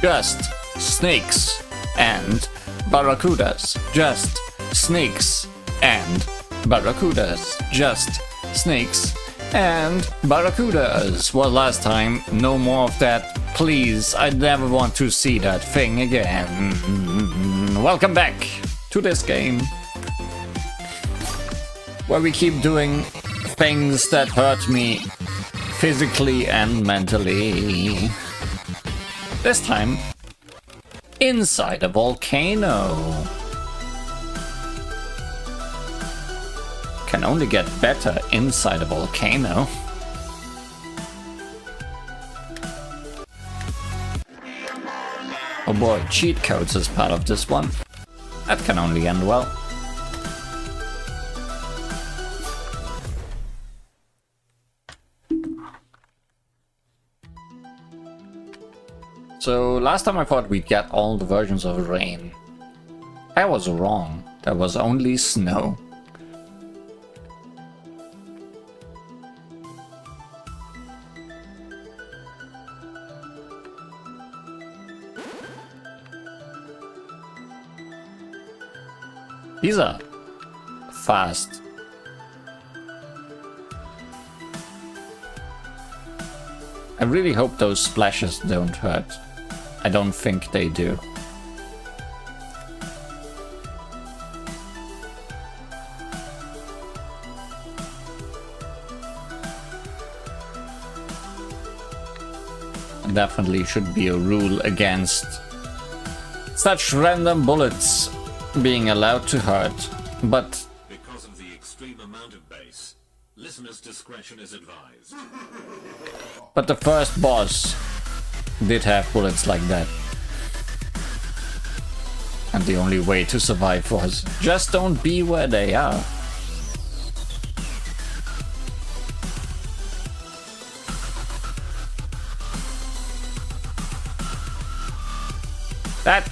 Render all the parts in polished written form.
just snakes and barracudas. Just snakes and barracudas. Just snakes and barracudas. Well, last time, no more of that. Please, I never want to see that thing again. Welcome back to this game, where we keep doing things that hurt me physically and mentally. This time, inside a volcano. Can only get better inside a volcano. Oh boy, cheat codes is part of this one. That can only end well. So last time I thought we'd get all the versions of rain. I was wrong. There was only snow. These are fast. I really hope those splashes don't hurt. I don't think they do. Definitely should be a rule against such random bullets being allowed to hurt, but because of the extreme amount of bass, listeners' discretion is advised. But the first boss did have bullets like that. And the only way to survive was just don't be where they are. That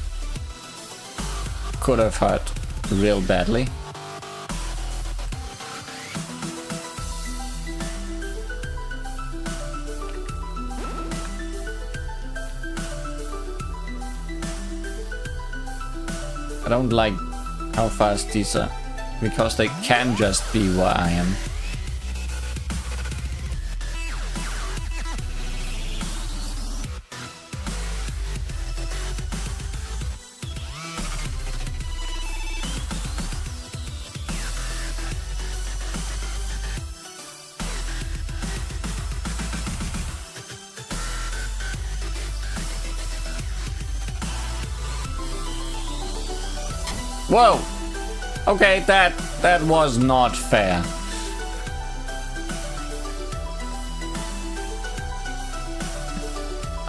could have hurt real badly. I don't like how fast these are, because they can just be where I am. Whoa! Okay, that was not fair.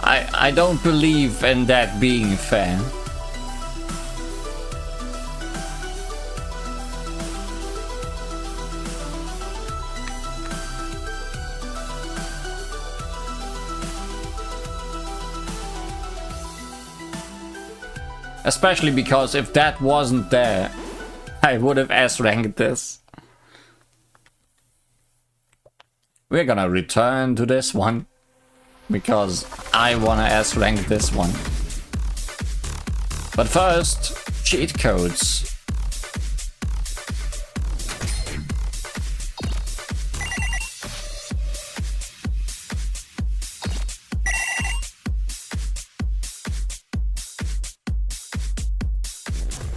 I don't believe in that being fair. Especially because if that wasn't there, I would have S-ranked this. We're gonna return to this one, because I wanna S-rank this one. But first, cheat codes.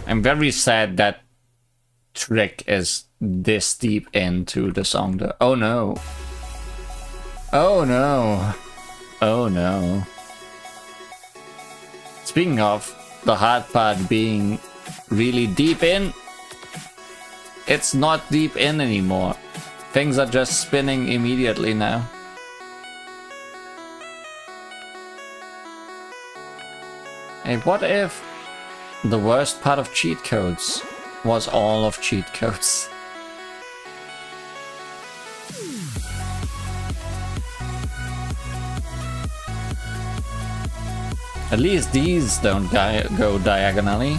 I'm very sad that Trick is this deep into the song. Oh no. Oh no. Oh no. Speaking of the hard part being really deep in, it's not deep in anymore. Things are just spinning immediately now. Hey, what if the worst part of cheat codes was all of cheat codes? At least these don't go diagonally.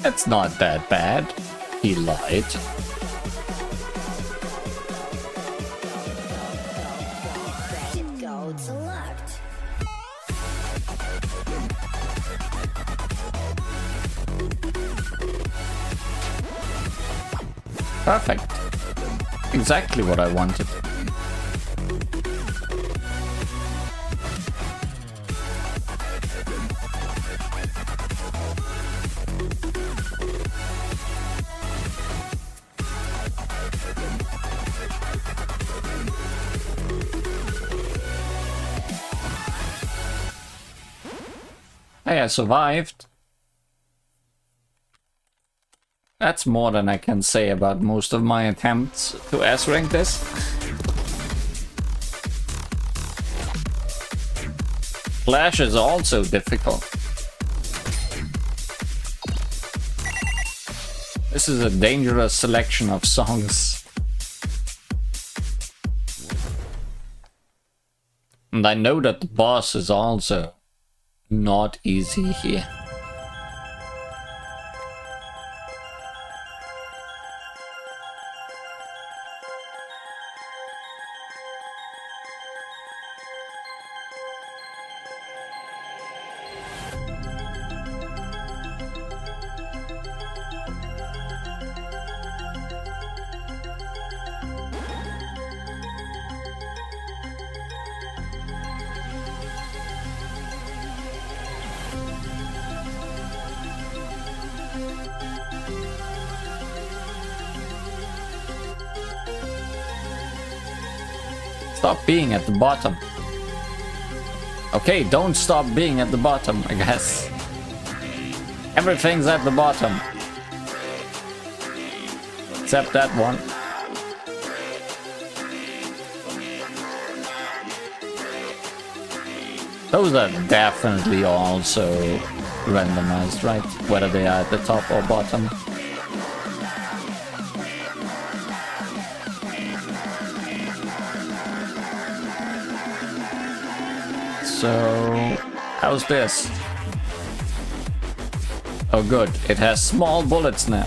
It's not that bad. He lied. Perfect. Exactly what I wanted. Hey, I survived. That's more than I can say about most of my attempts to S-rank this. Flash is also difficult. This is a dangerous selection of songs. And I know that the boss is also not easy here. Stop being at the bottom. Okay, don't stop being at the bottom, I guess. Everything's at the bottom. Except that one. Those are definitely also randomized, right? Whether they are at the top or bottom. So, how's this? Oh good, it has small bullets now.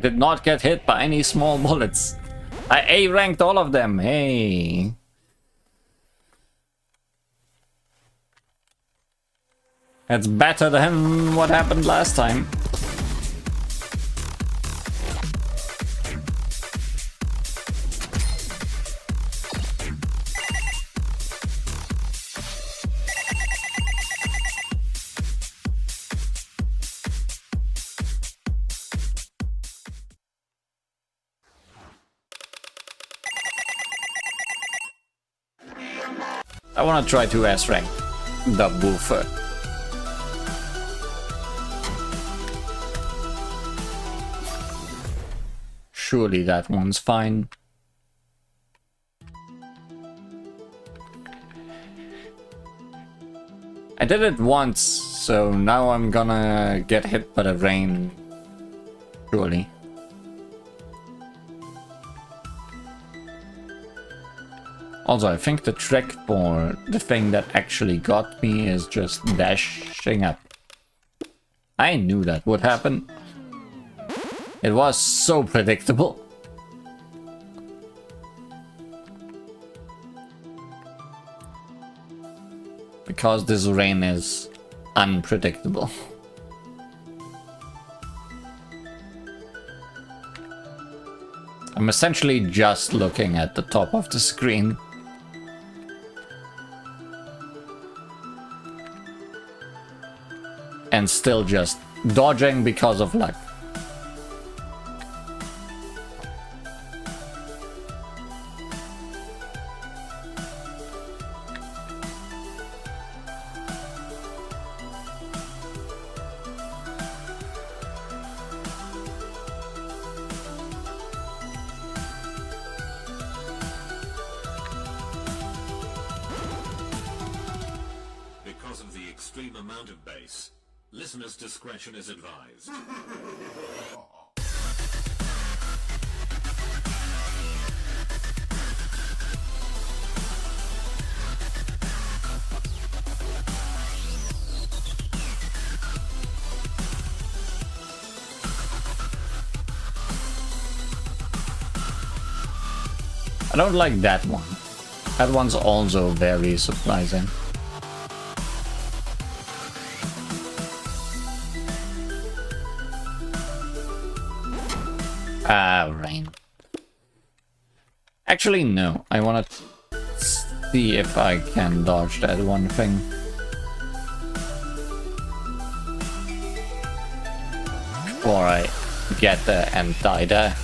Did not get hit by any small bullets. I A-ranked all of them, hey. That's better than what happened last time. I wanna try to S-rank the Woofer. Surely that one's fine. I did it once, so now I'm gonna get hit by the rain. Surely. Also, I think the trick for the thing that actually got me is just dashing up. I knew that would happen. It was so predictable. Because this rain is unpredictable. I'm essentially just looking at the top of the screen. And still just dodging because of luck. base. Listener's discretion is advised. I don't like that one. That one's also very surprising. Rain. Actually, no. I want to see if I can dodge that one thing. Before I get there and die there.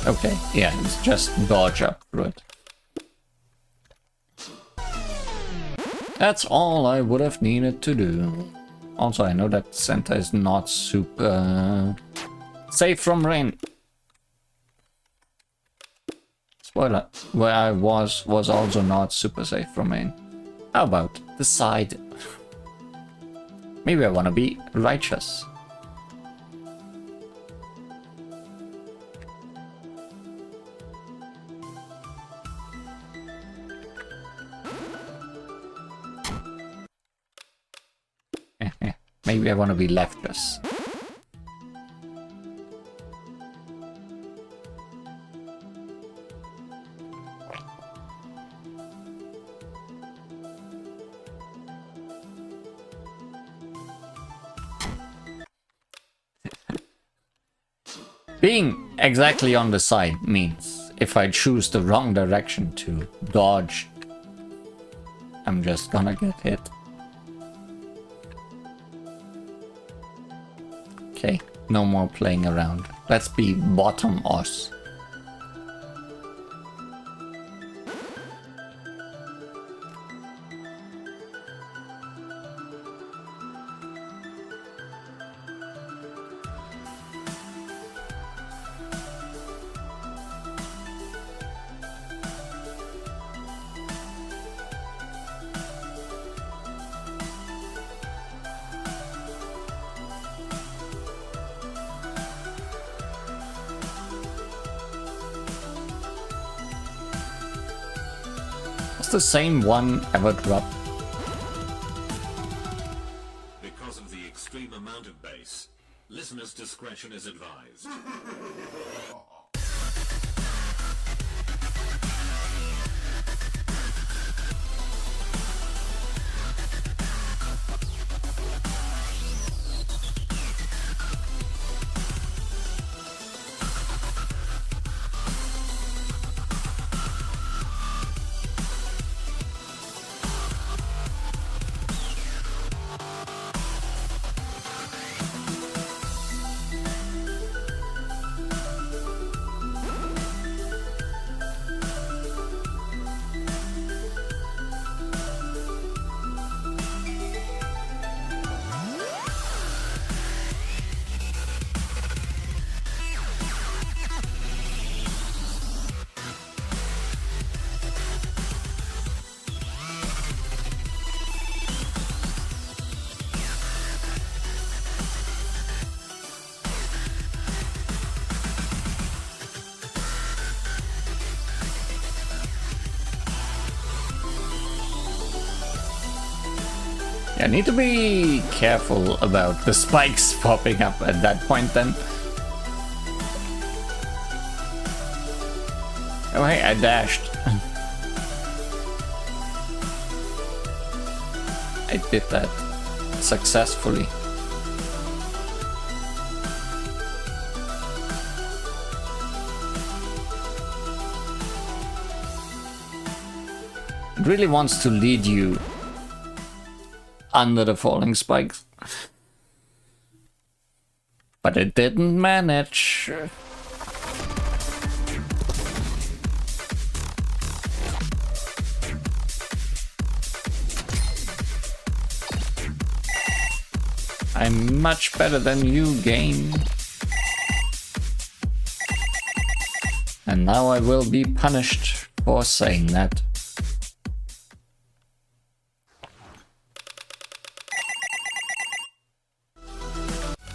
Okay, yeah, it's just dodge up through it. That's all I would have needed to do. Also, I know that center is not super safe from rain. Spoiler, where I was also not super safe from rain. How about the side? Maybe I want to be righteous. Maybe I want to be leftist. Being exactly on the side means if I choose the wrong direction to dodge, I'm just gonna get hit. Okay, no more playing around. Let's be bottom os. The same one ever dropped? Because of the extreme amount of bass, listener's discretion is advised. I need to be careful about the spikes popping up at that point then. Oh hey, I dashed. I did that successfully. It really wants to lead you under the falling spikes. But it didn't manage. I'm much better than you, game. And now I will be punished for saying that.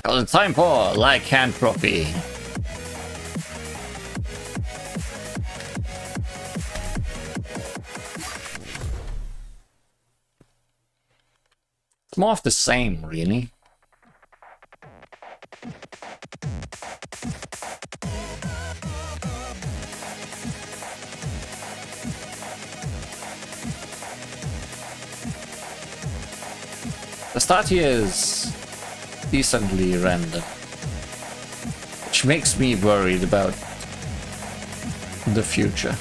Well, it's time for lycanthropy. It's more of the same, really. The start here is decently random, which makes me worried about the future.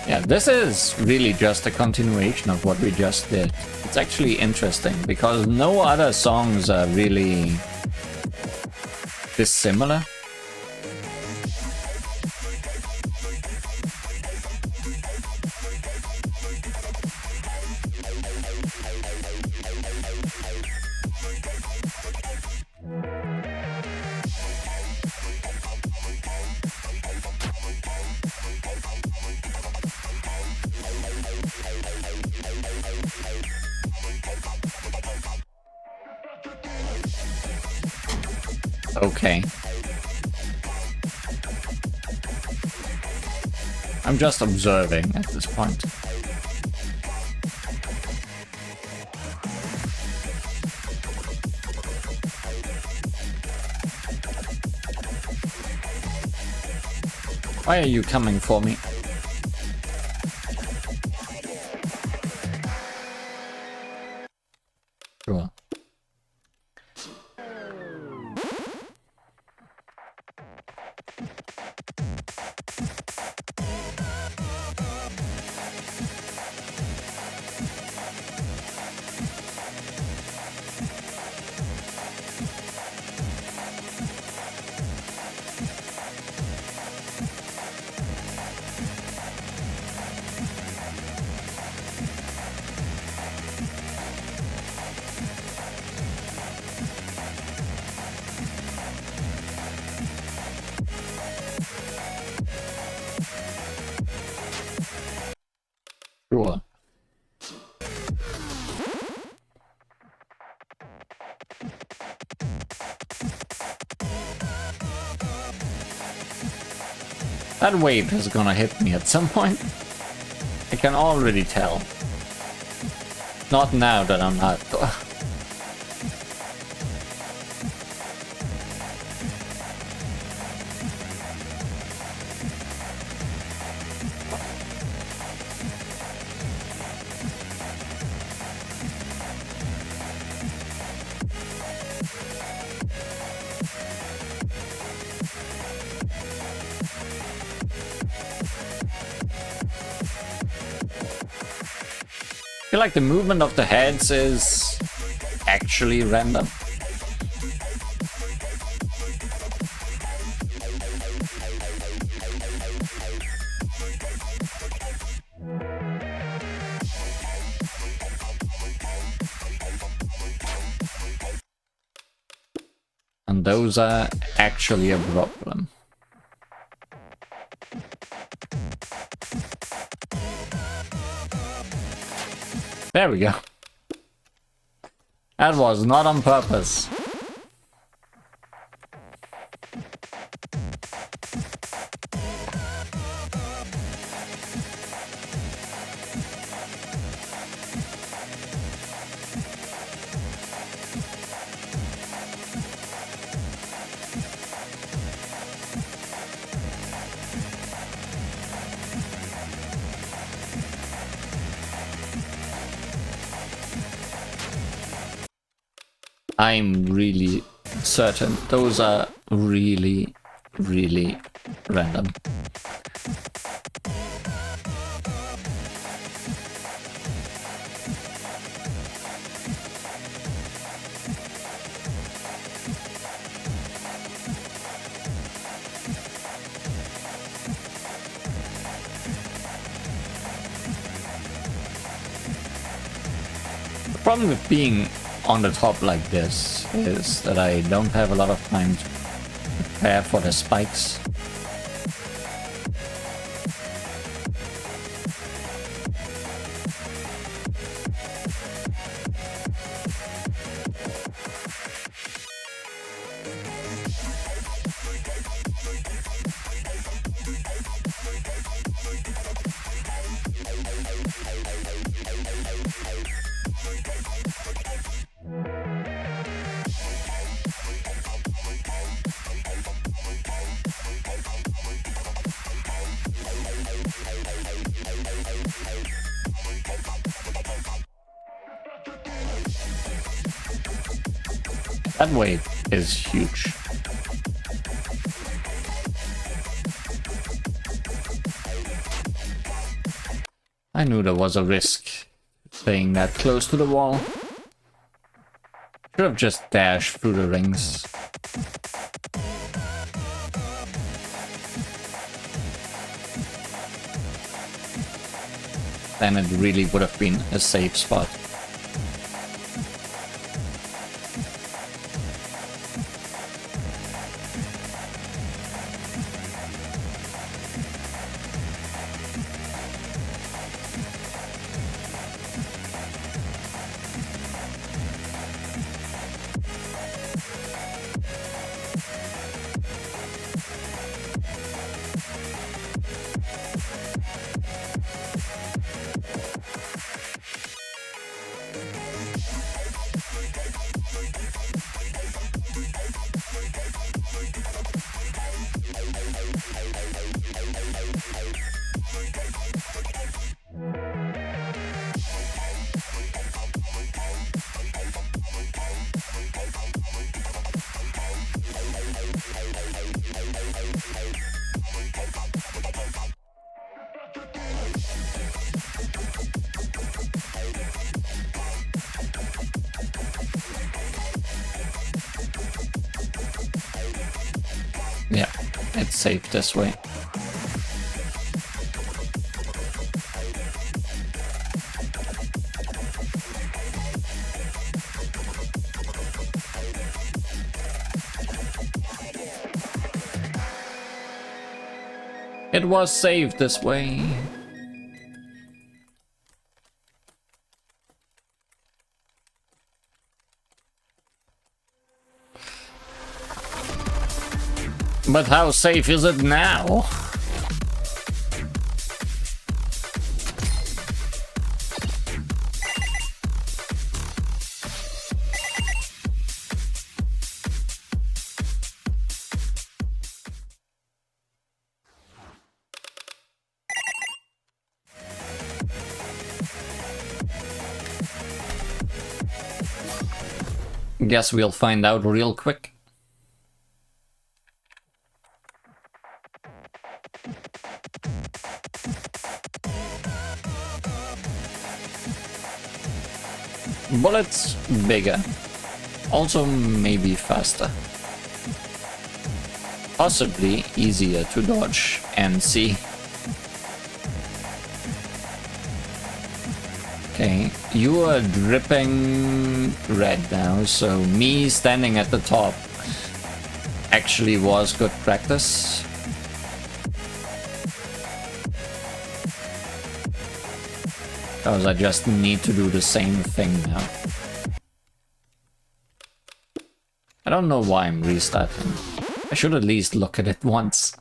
Yeah, this is really just a continuation of what we just did. It's actually interesting because no other songs are really dissimilar. Okay. I'm just observing at this point. Why are you coming for me? Sure. Sure. That wave is gonna hit me at some point. I can already tell. Not now that I'm not. I feel like the movement of the heads is actually random. And those are actually a problem. There we go. That was not on purpose. I'm really certain those are really, really random. problem with being on the top like this is that I don't have a lot of time to prepare for the spikes. That weight is huge. I knew there was a risk staying that close to the wall. Should have just dashed through the rings. Then it really would have been a safe spot. Yeah, it's safe this way. It was safe this way. But how safe is it now? Guess we'll find out real quick. Bullets bigger. Also maybe faster. Possibly easier to dodge and see. Okay, you are dripping red now, so me standing at the top actually was good practice. Because I just need to do the same thing now. I don't know why I'm restarting. I should at least look at it once.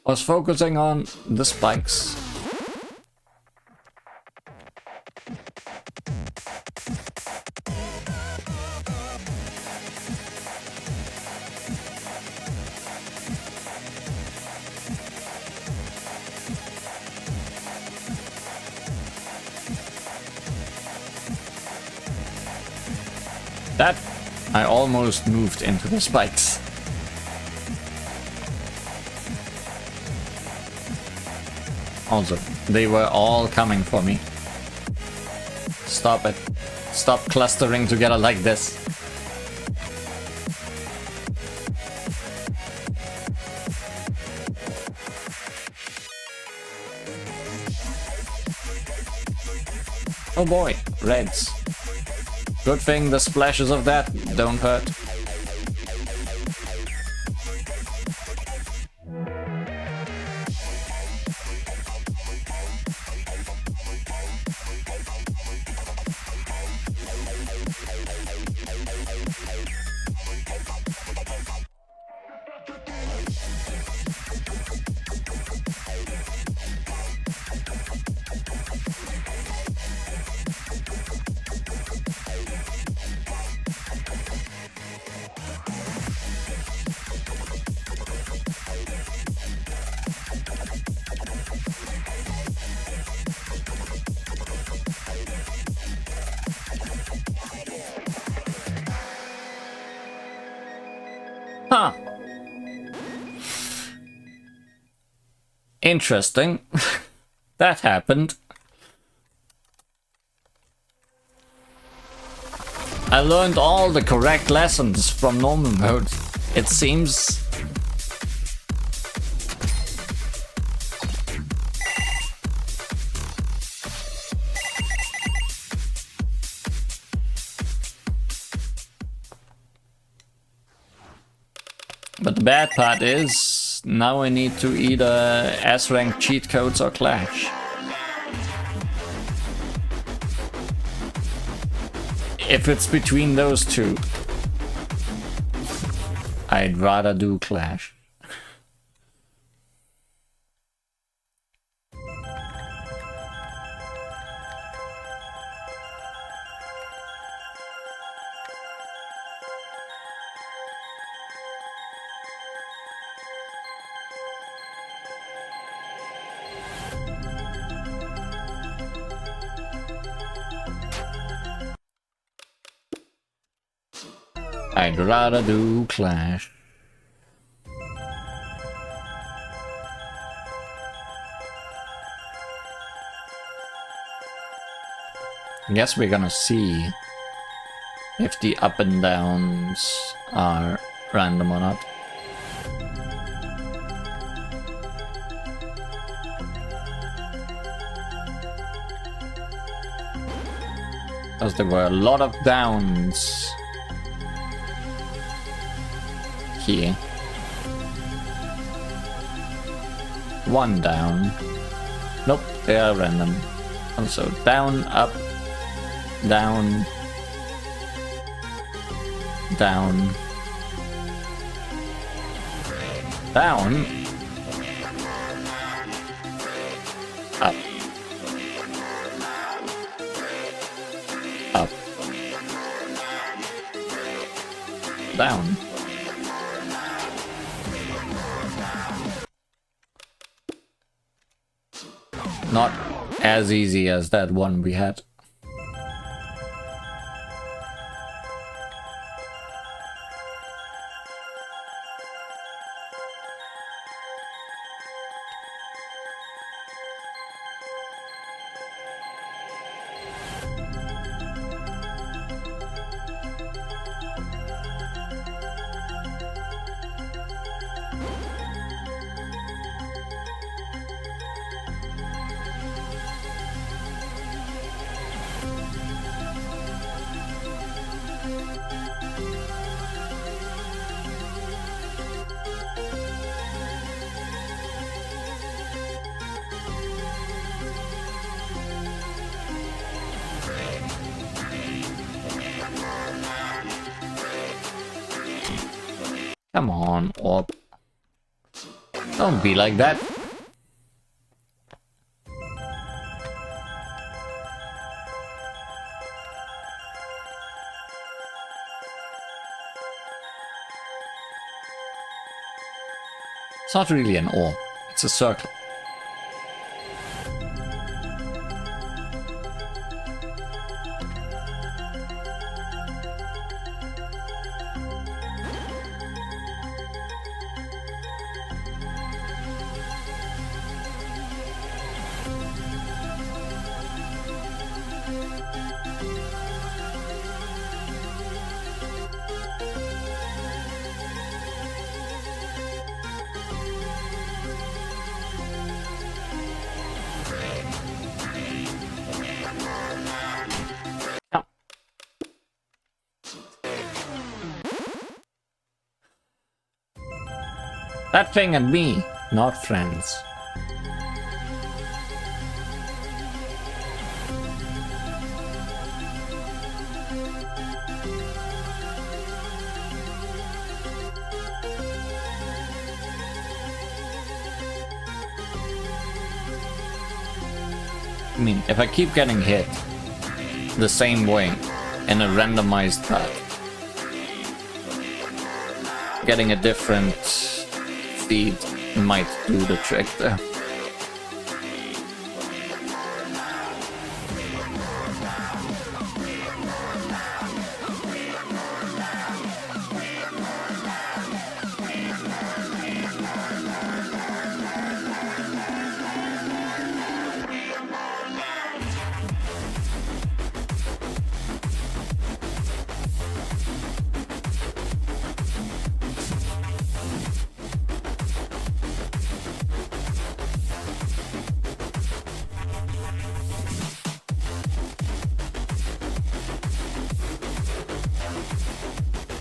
I was focusing on the spikes. That I almost moved into the spikes. Also, they were all coming for me. Stop it. Stop clustering together like this. Oh boy, reds. Good thing the splashes of that don't hurt. Huh. Interesting. That happened. I learned all the correct lessons from normal mode, it seems. But the bad part is, now I need to either S-rank cheat codes or Clash. If it's between those two, I'd rather do Clash. I'd rather do Clash. I guess we're gonna see if the up and downs are random or not. Because there were a lot of downs here. One down. Nope, they are random. Also down, up, down, down, down, up, up, down. Not as easy as that one we had. Come on, Orb. Don't be like that. It's not really an orb, it's a circle. That thing and me, not friends. I mean, if I keep getting hit the same way in a randomized path, getting a different feed might do the trick there.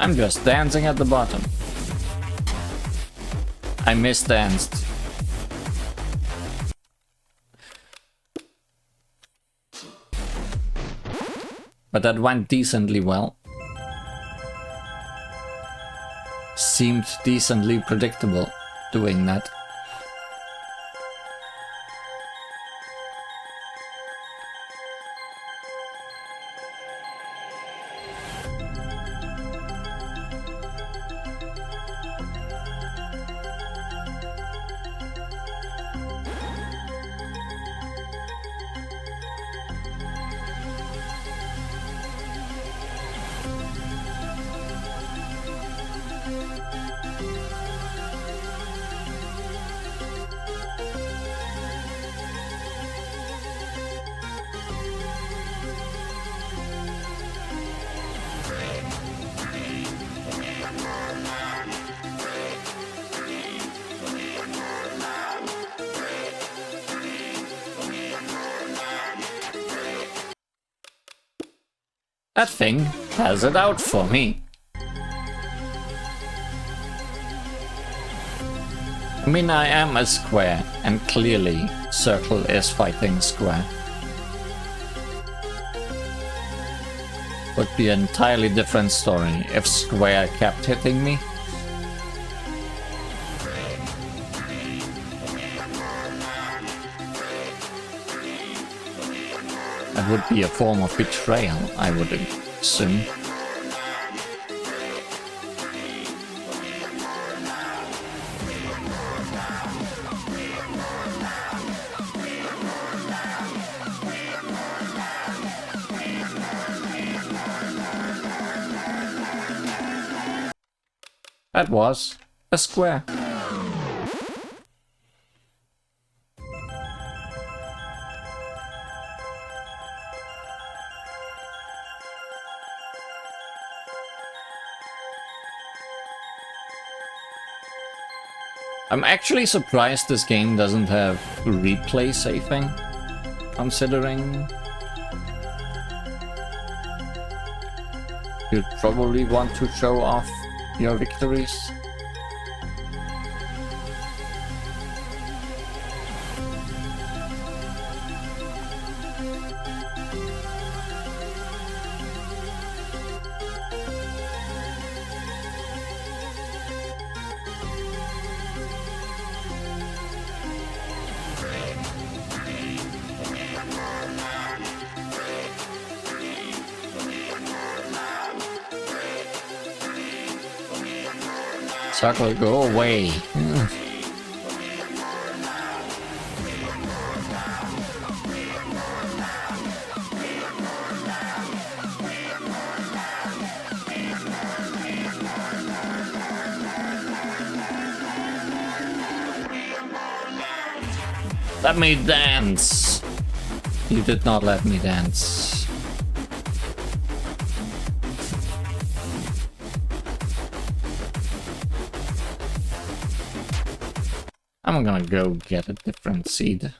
I'm just dancing at the bottom. I misdanced. But that went decently well. Seemed decently predictable doing that. That thing has it out for me. I mean, I am a square, and clearly circle is fighting square. Would be an entirely different story if square kept hitting me. That would be a form of betrayal, I would assume. That was a square. I'm actually surprised this game doesn't have replay saving, considering you'd probably want to show off your victories. Circle, go away. Let me dance. You did not let me dance. I'm gonna go get a different seed.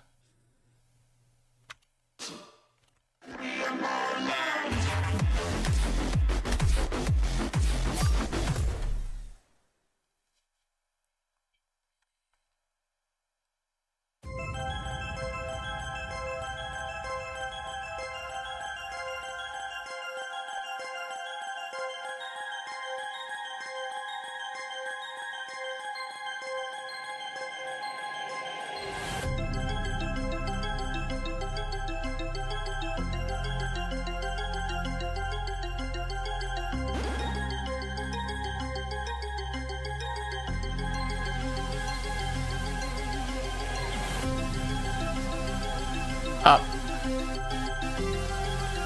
Up.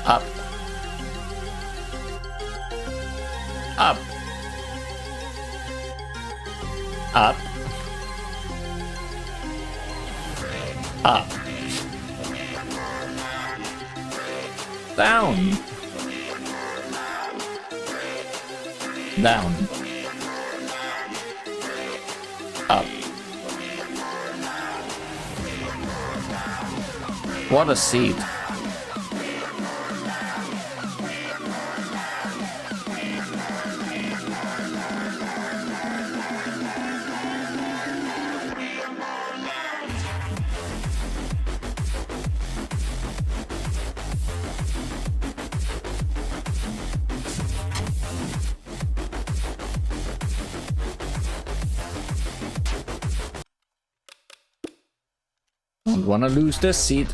Up. Up. Up. Up. Down. Down. Up. What a seed. Don't wanna lose this seed.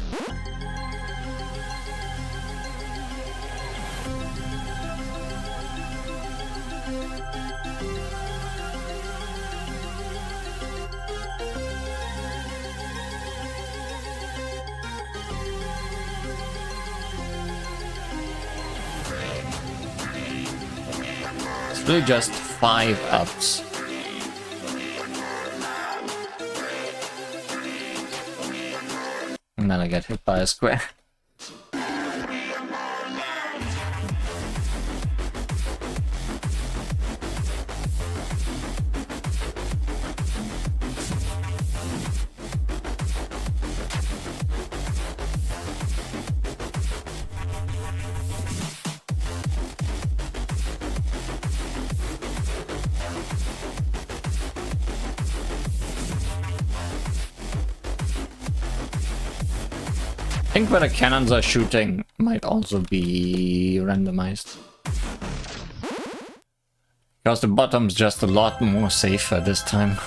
It's really just 5 ups. And then I get hit by a square. I think where the cannons are shooting might also be randomized. Because the bottom's just a lot more safer this time.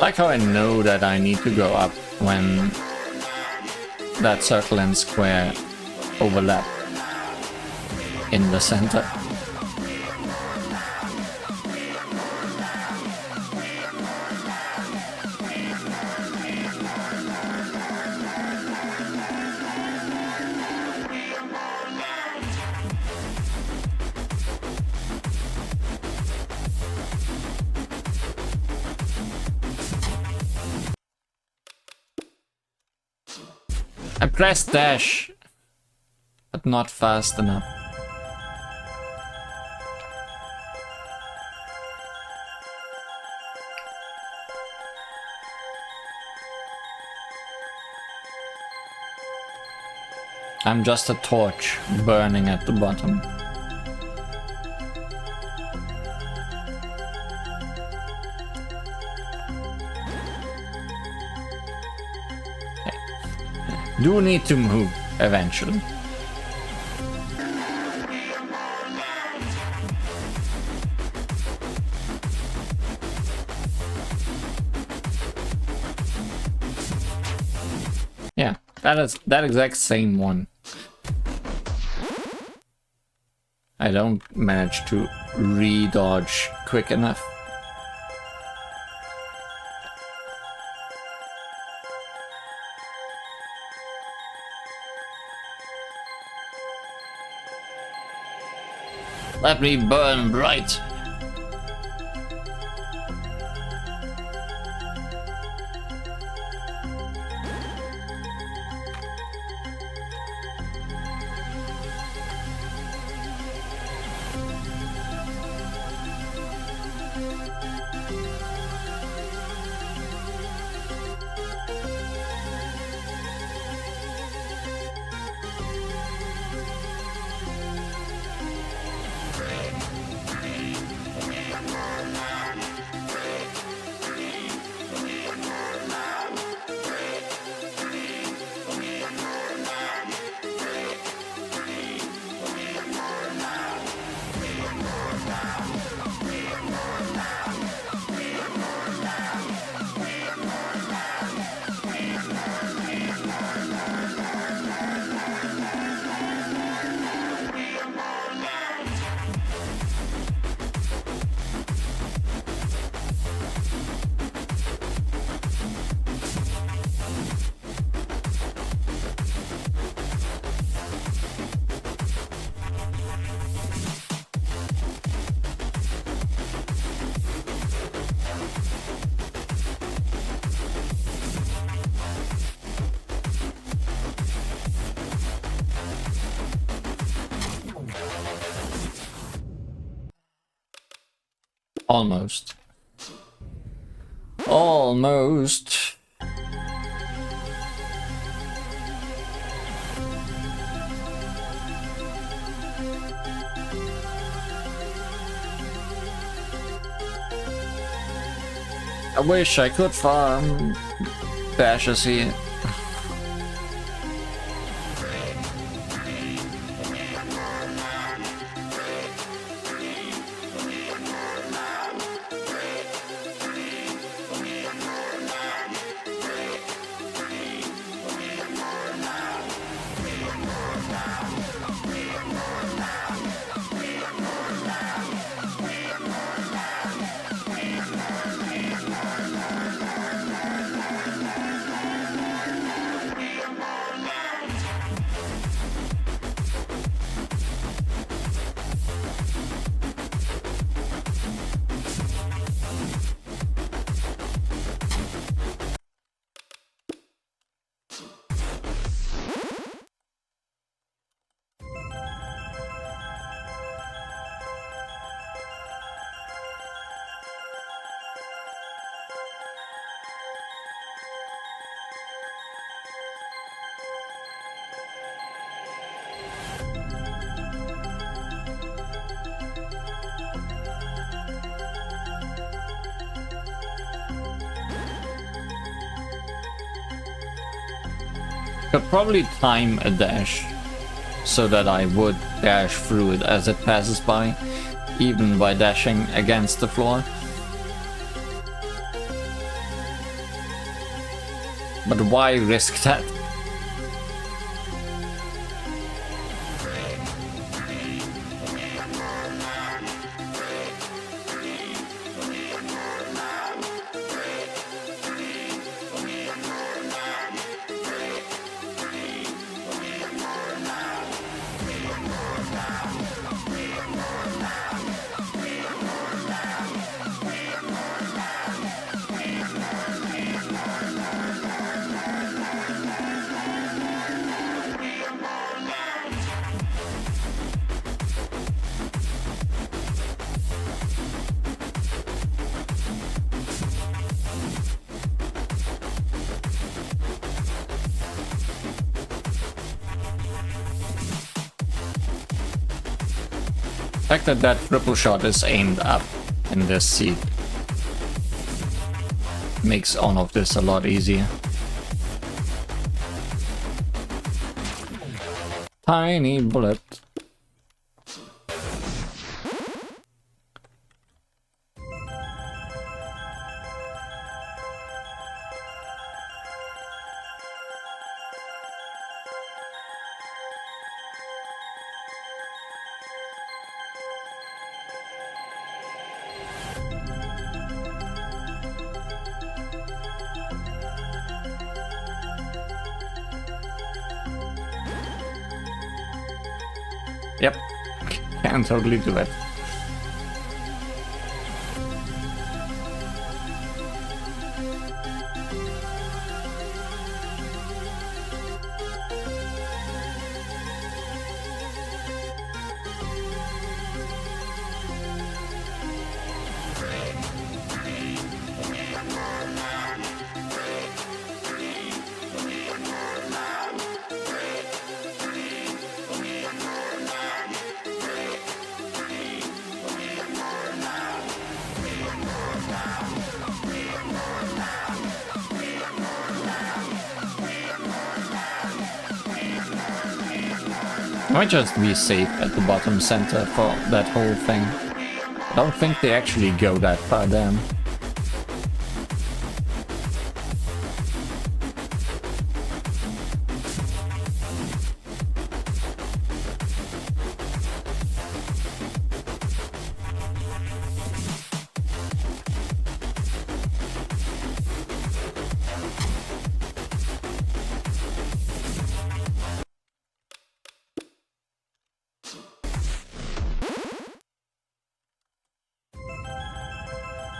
Like how I know that I need to go up when that circle and square overlap in the center. I pressed dash, but not fast enough. I'm just a torch burning at the bottom. Do need to move eventually. Yeah, that is that exact same one. I don't manage to re-dodge quick enough. Let me burn bright. Almost. Almost. I wish I could farm dashes here. Could probably time a dash so that I would dash through it as it passes by, even by dashing against the floor. But why risk that? The fact that that triple shot is aimed up in this seat makes all of this a lot easier. Tiny bullet. Yep, can totally do it. I might just be safe at the bottom center for that whole thing. I don't think they actually go that far down.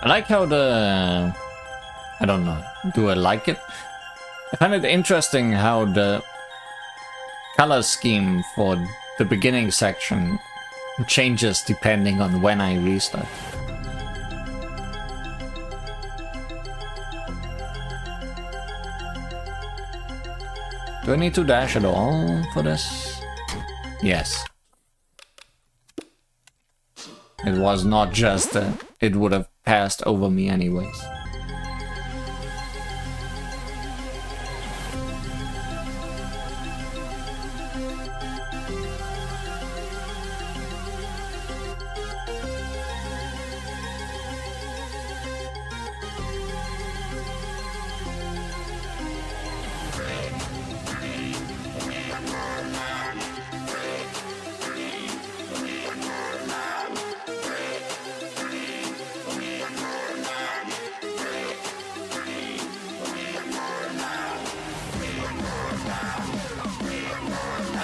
I like how the... I don't know. Do I like it? I find it interesting how the color scheme for the beginning section changes depending on when I restart. Do I need to dash at all for this? Yes. It was not just that it would have passed over me anyways.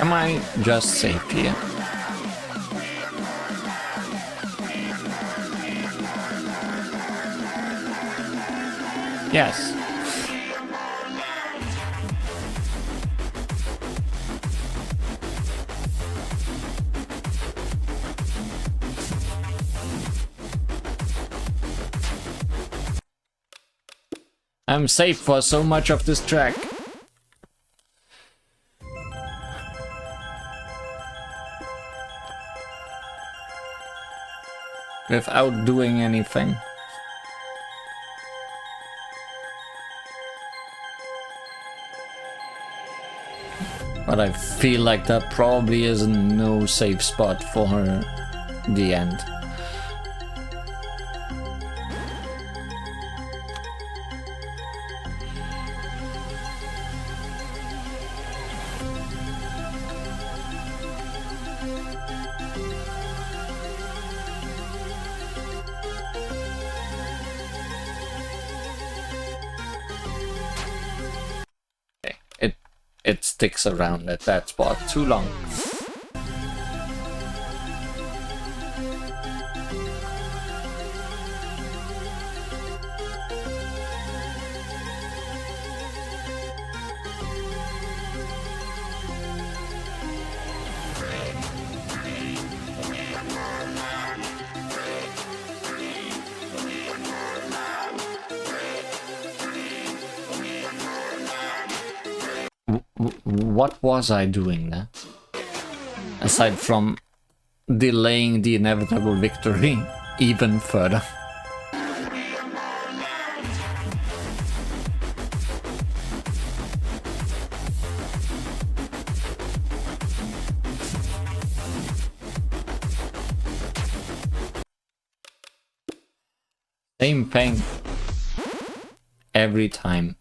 Am I just safe here? Yes. I'm safe for so much of this track. Without doing anything. But I feel like that probably is no safe spot for her the end. It sticks around at that spot too long. What was I doing there? Aside from delaying the inevitable victory even further. Same thing. Every time.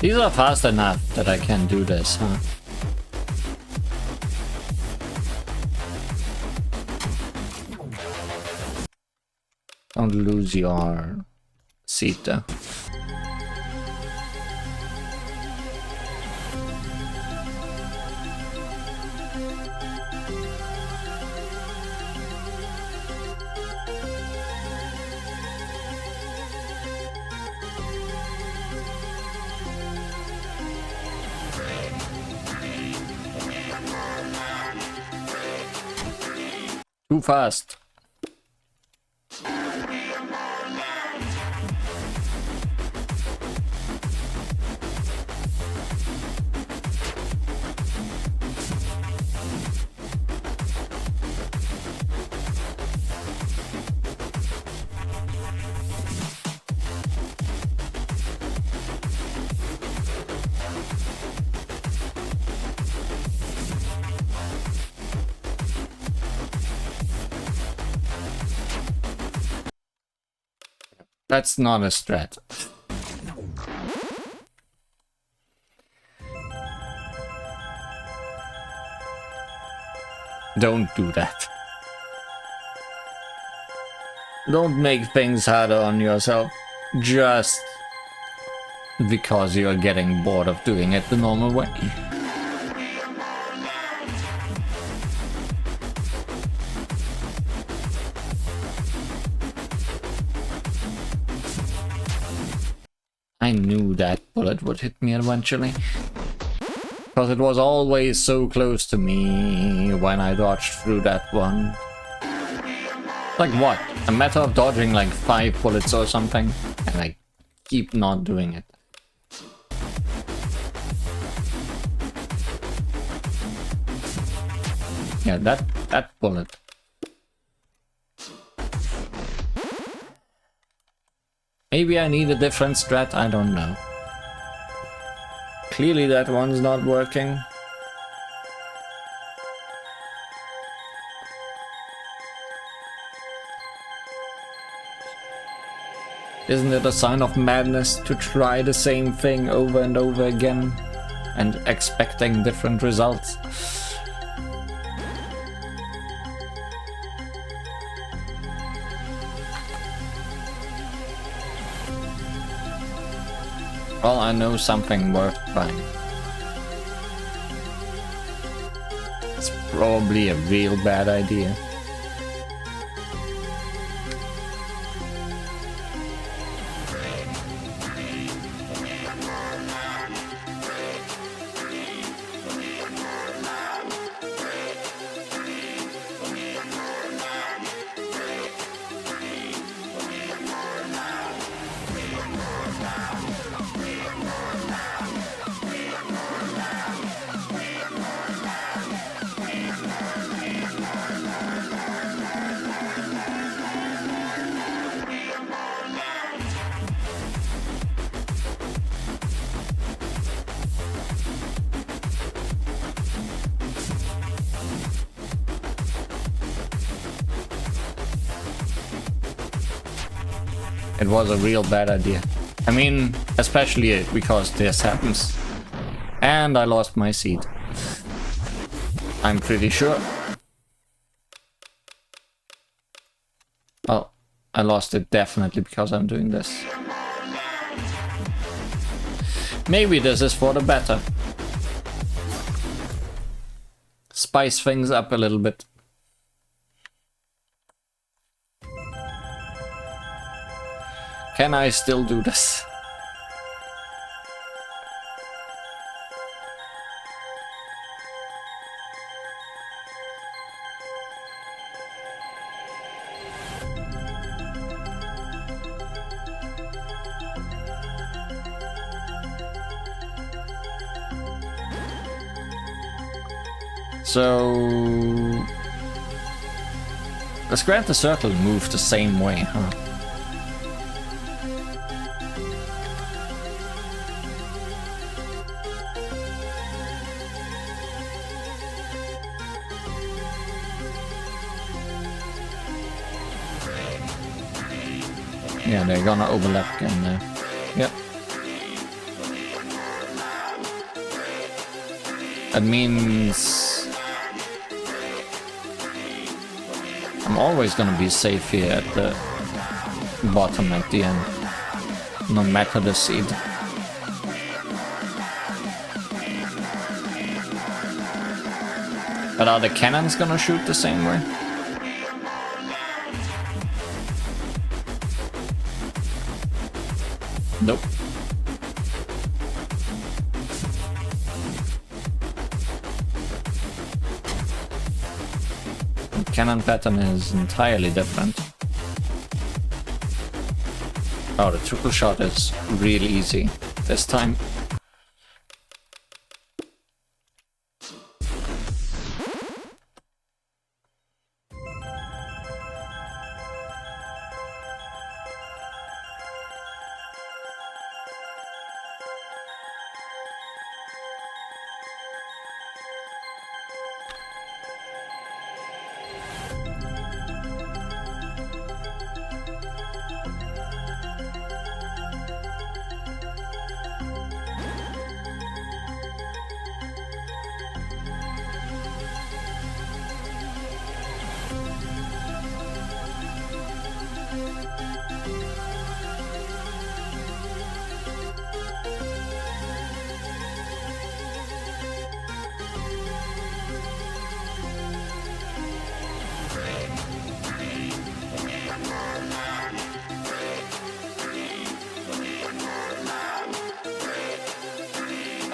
These are fast enough that I can do this, huh? Don't lose your seat though. Too fast. That's not a strat. Don't do that. Don't make things harder on yourself just because you're getting bored of doing it the normal way. knew that bullet would hit me eventually. Because it was always so close to me when I dodged through that one. Like what? A matter of dodging like 5 bullets or something, and I keep not doing it. Yeah, that bullet. Maybe I need a different strat, I don't know. Clearly that one's not working. Isn't it a sign of madness to try the same thing over and over again and expecting different results? Well, I know something worth trying. It's probably a real bad idea. It was a real bad idea. I mean, especially because this happens. And I lost my seed. I'm pretty sure. Well, I lost it definitely because I'm doing this. Maybe this is for the better. Spice things up a little bit. Can I still do this? So let's grant the circle move the same way, huh? Yeah, they're gonna overlap again there. Yep. That means I'm always gonna be safe here at the bottom at the end, no matter the seed. But are the cannons gonna shoot the same way? Nope. The cannon pattern is entirely different. Oh, the triple shot is really easy this time.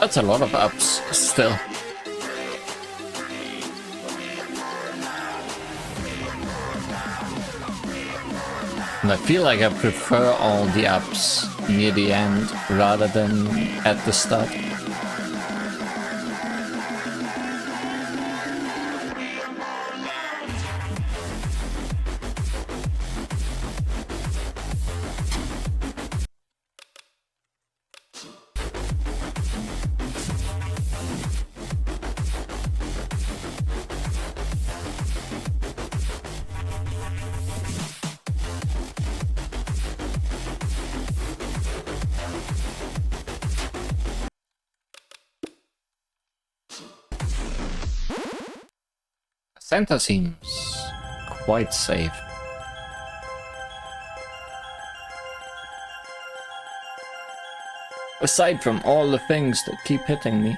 That's a lot of ups still. And I feel like I prefer all the ups near the end rather than at the start. Center seems quite safe. Aside from all the things that keep hitting me.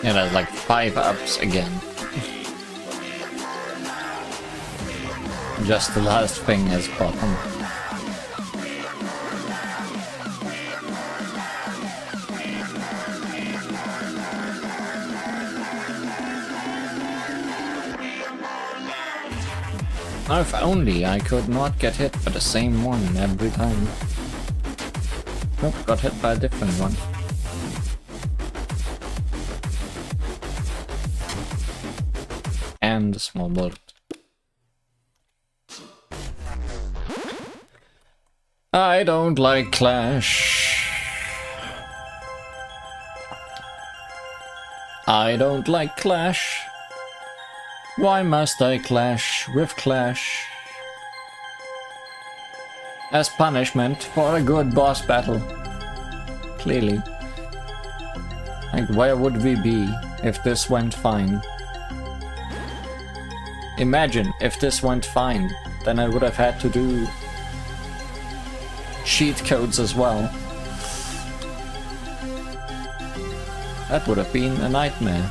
Yeah, there's like 5 ups again. Just the last thing is bottom. Now if only I could not get hit by the same one every time. Nope, got hit by a different one. And a small bullet. I don't like Clash. I don't like Clash. Why must I clash with Clash? As punishment for a good boss battle. Clearly. Like, where would we be if this went fine? Imagine if this went fine, then I would have had to do cheat codes as well. That would have been a nightmare.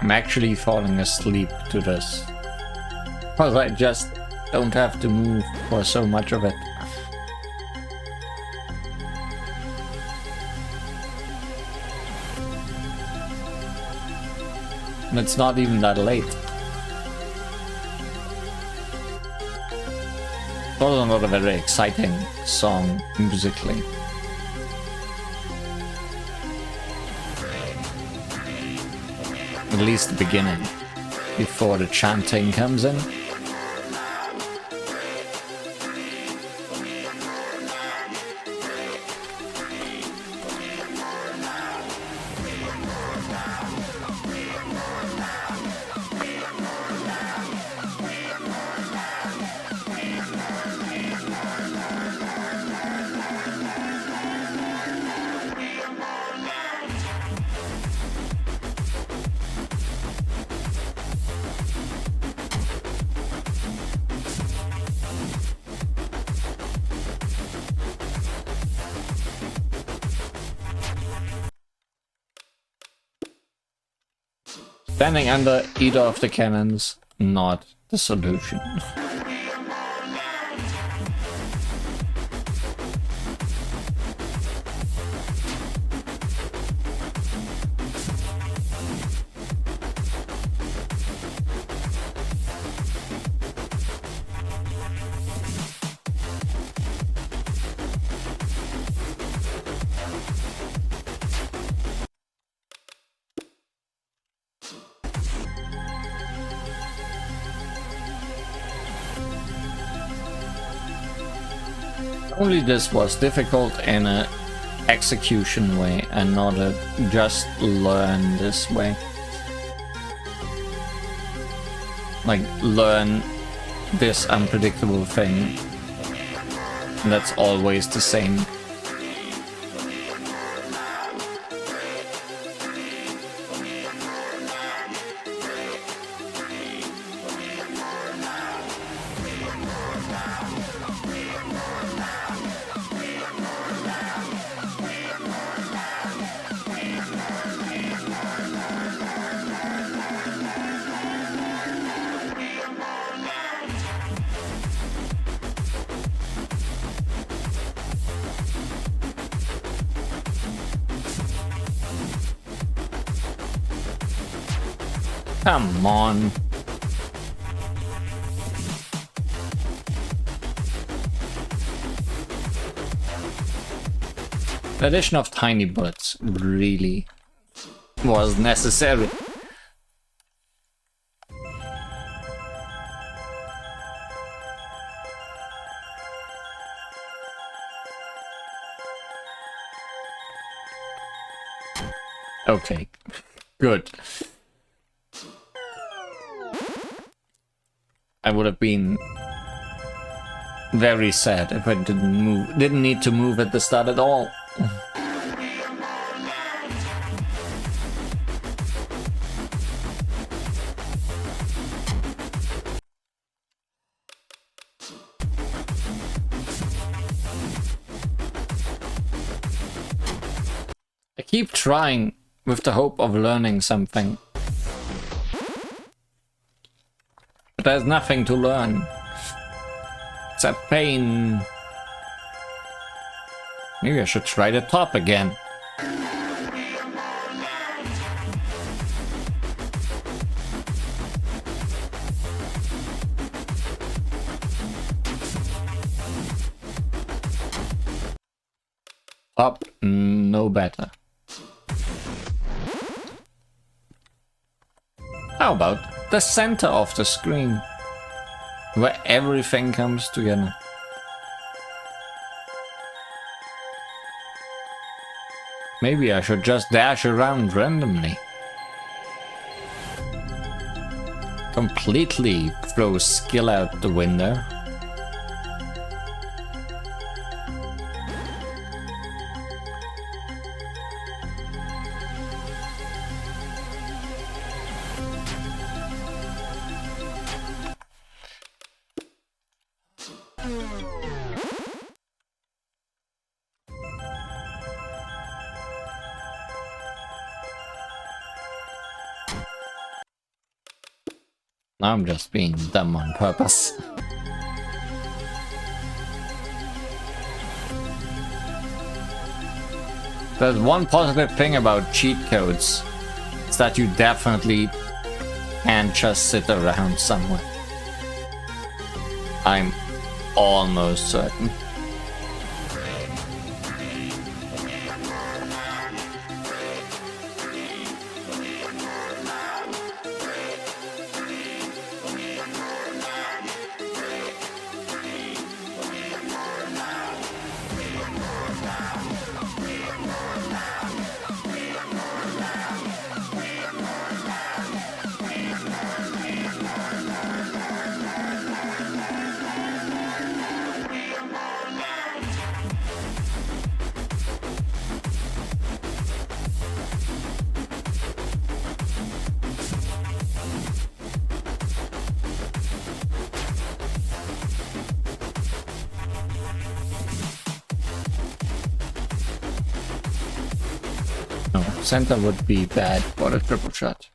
I'm actually falling asleep to this. Because I just don't have to move for so much of it. And it's not even that late. It's also not a very exciting song musically. At least the beginning, before the chanting comes in. Standing under either of the cannons, not the solution. Only this was difficult in a execution way and not a just learn this way. Like, learn this unpredictable thing. And that's always the same. Come on. The addition of tiny bullets really was necessary. Okay, good. I would have been very sad if I didn't need to move at the start at all. I keep trying with the hope of learning something. But there's nothing to learn. It's a pain. Maybe I should try the top again. Top, no better. How about the center of the screen, where everything comes together? Maybe I should just dash around randomly. Completely throw skill out the window. Now I'm just being dumb on purpose. There's one positive thing about cheat codes. It's that you definitely can't just sit around somewhere. I'm almost certain. No, center would be bad for a triple shot.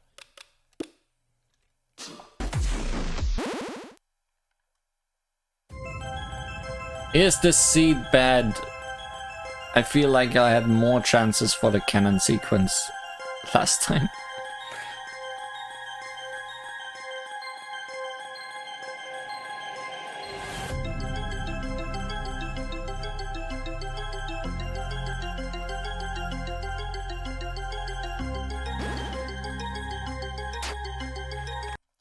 Is the seed bad? I feel like I had more chances for the cannon sequence last time.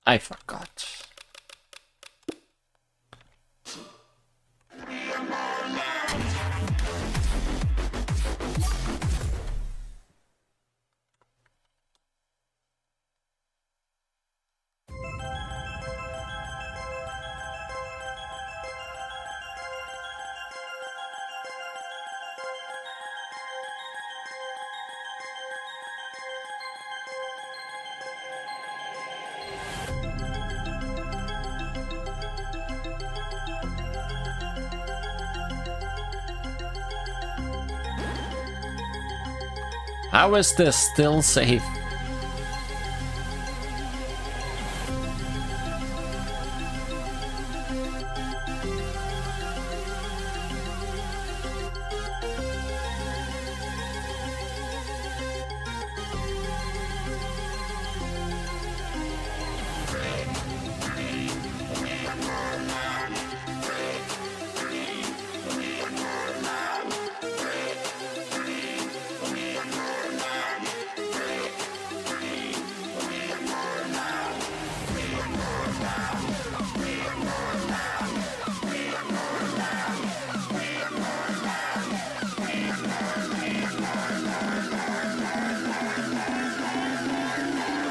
I forgot. How is this still safe?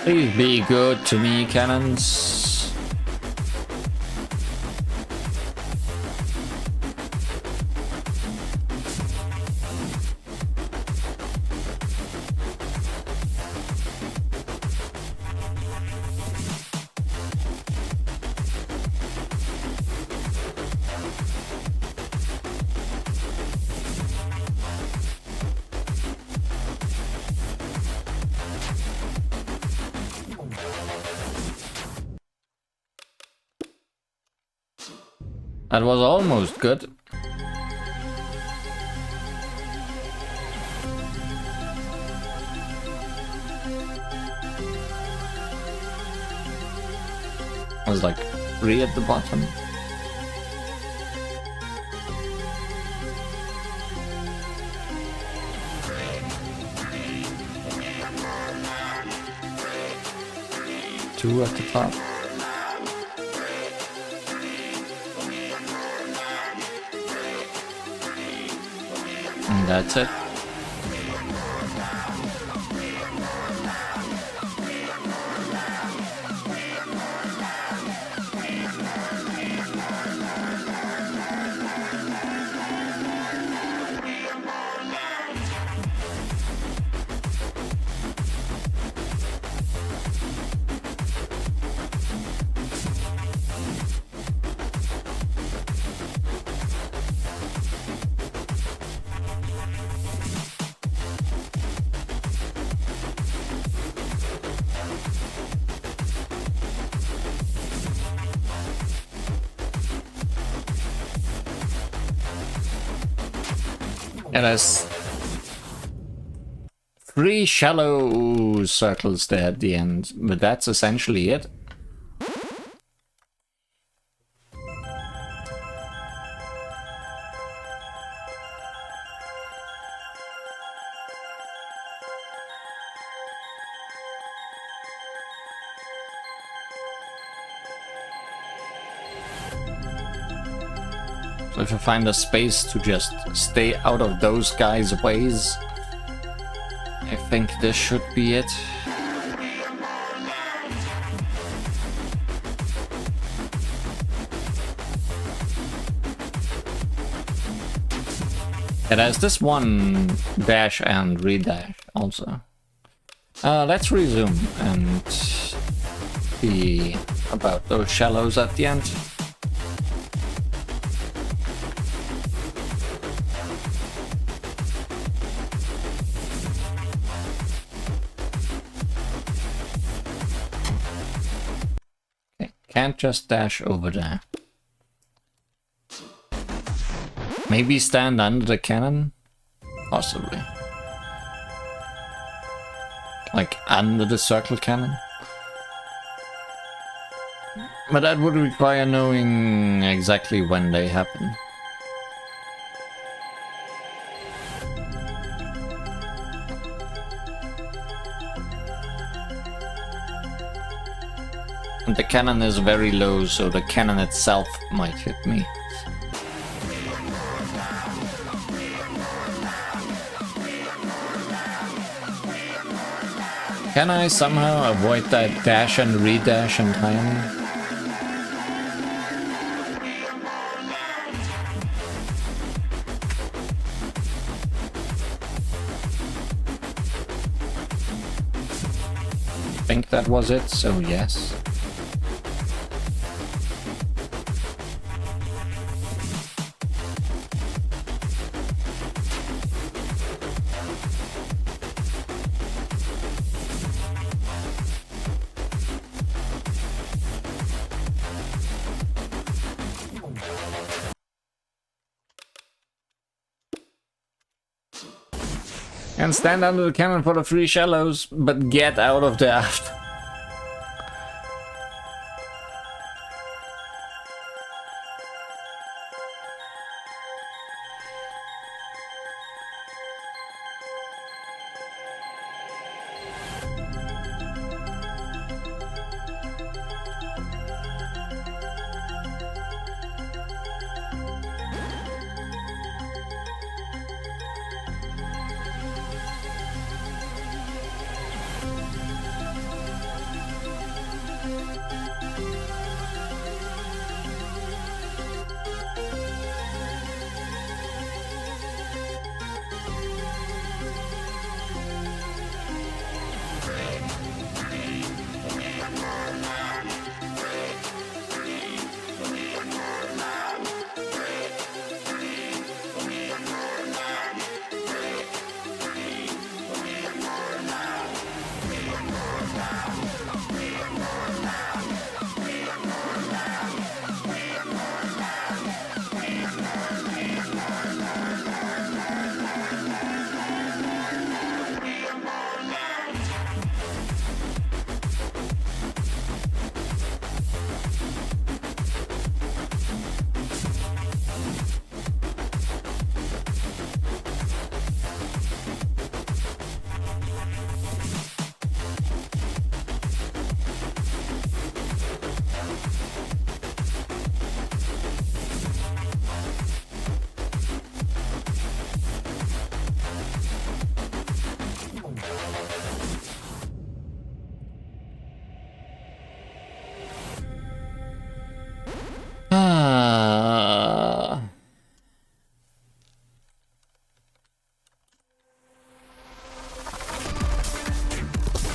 Please be good to me, cannons. That was almost good. I was like 3 at the bottom. Two at the top. And that's it. And there's 3 shallow circles there at the end, but that's essentially it. So if I find a space to just stay out of those guys' ways, I think this should be it. Yeah, there's this one dash and redash also. Let's resume and see about those shallows at the end. Can't just dash over there. Maybe stand under the cannon? Possibly. Like under the circle cannon? But that would require knowing exactly when they happen. And the cannon is very low, so the cannon itself might hit me. Can I somehow avoid that dash and redash and timing? I think that was it, so yes. And stand under the cannon for the 3 shallows, but get out of the aft.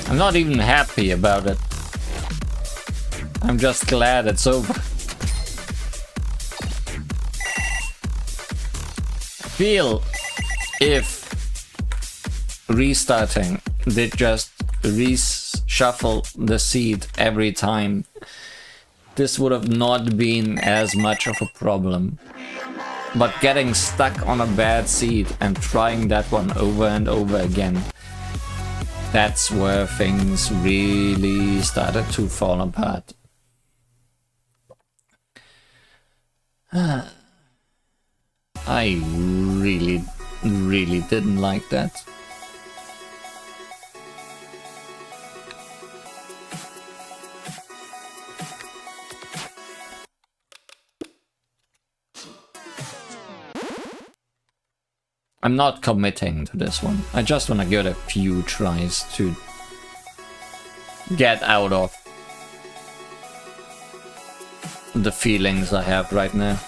I'm not even happy about it. I'm just glad it's over. Feel if restarting did just reshuffle the seed every time, this would have not been as much of a problem. But getting stuck on a bad seed and trying that one over and over again, that's where things really started to fall apart. I really didn't like that. I'm not committing to this one. I just want to give it a few tries to get out of the feelings I have right now.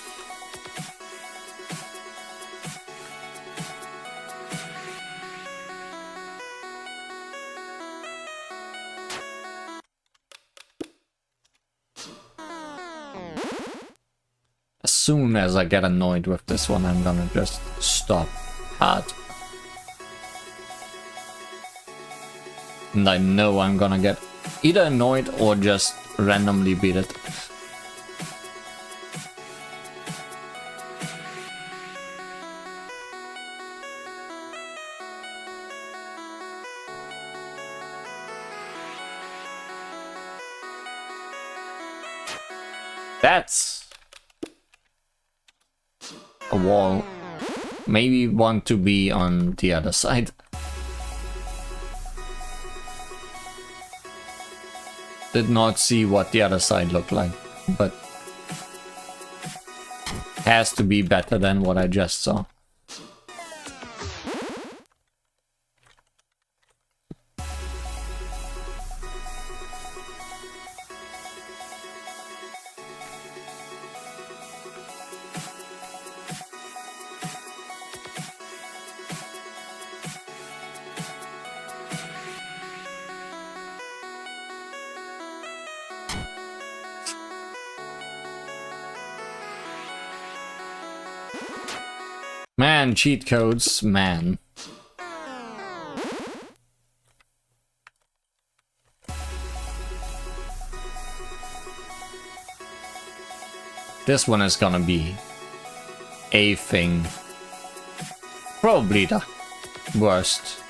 As soon as I get annoyed with this one, I'm gonna just stop hard. And I know I'm gonna get either annoyed or just randomly beat it. That's a wall. Maybe want to be on the other side. Did not see what the other side looked like, but has to be better than what I just saw. Man, cheat codes, man. This one is gonna be a thing. Probably the worst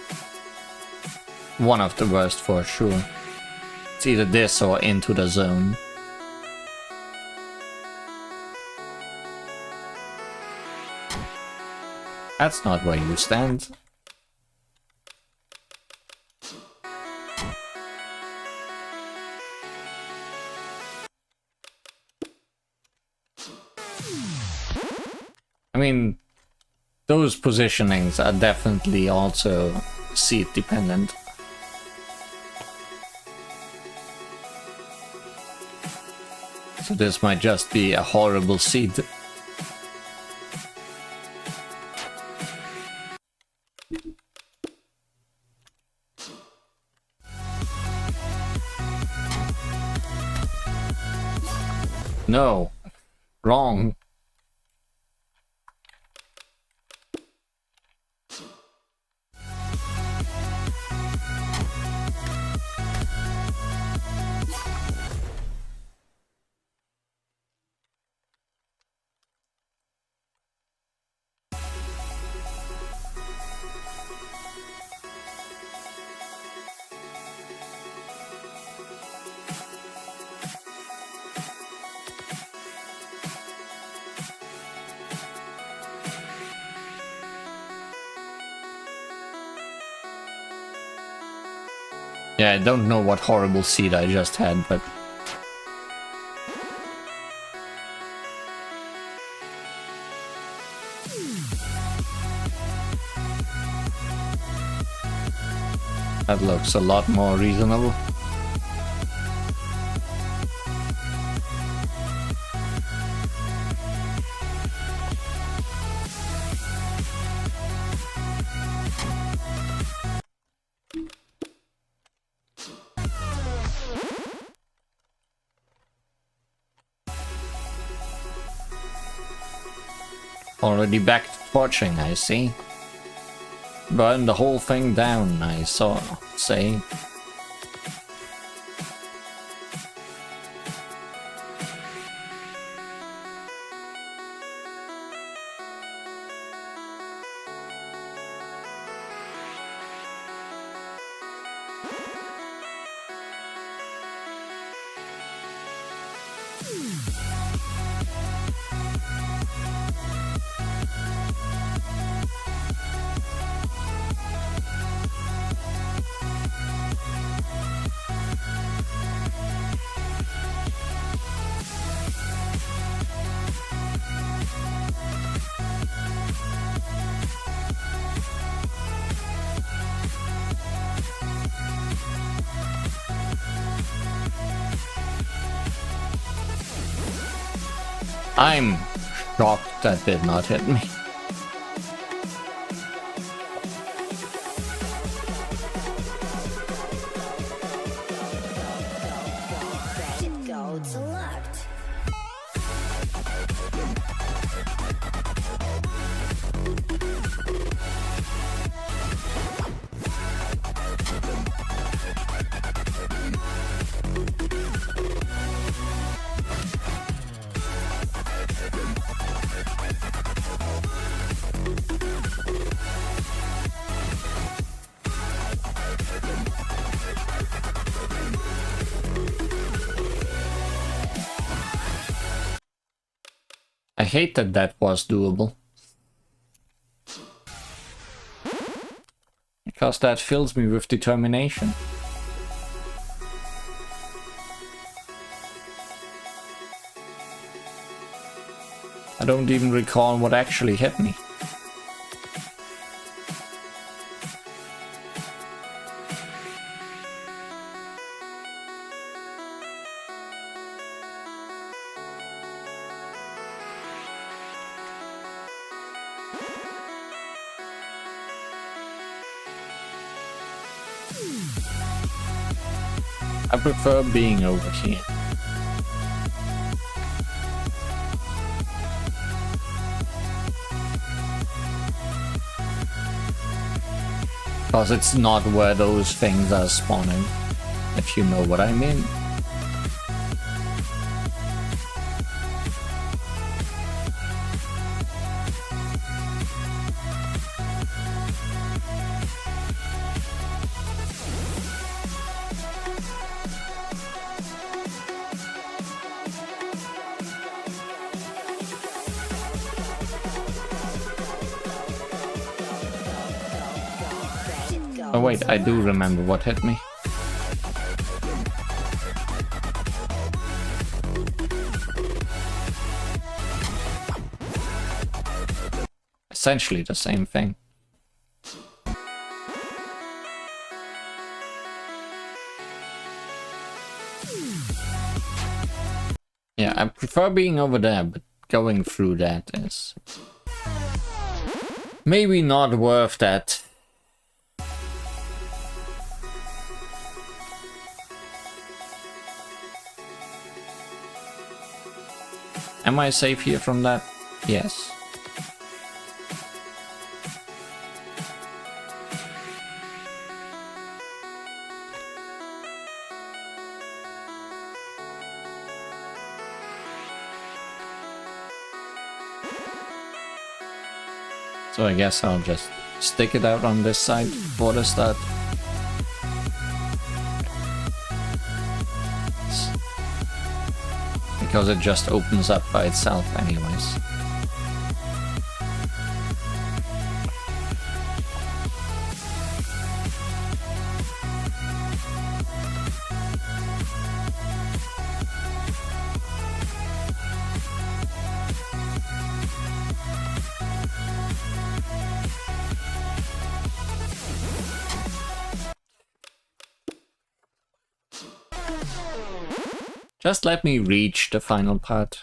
one of the worst for sure. It's either this or Into the Zone. That's not where you stand. I mean, those positionings are definitely also seat dependent. So this might just be a horrible seat. No, wrong. Yeah, I don't know what horrible seat I just had, but... that looks a lot more reasonable. Already back to torching, I see. Burn the whole thing down, I saw, say. I'm shocked that did not hit me. I hate that that was doable. Because that fills me with determination. I don't even recall what actually hit me. I prefer being over here. Because it's not where those things are spawning, if you know what I mean. Oh wait, I do remember what hit me. Essentially the same thing. Yeah, I prefer being over there, but going through that is maybe not worth that. Am I safe here from that? Yes. So I guess I'll just stick it out on this side for the start. Because it just opens up by itself anyways. Just let me reach the final part.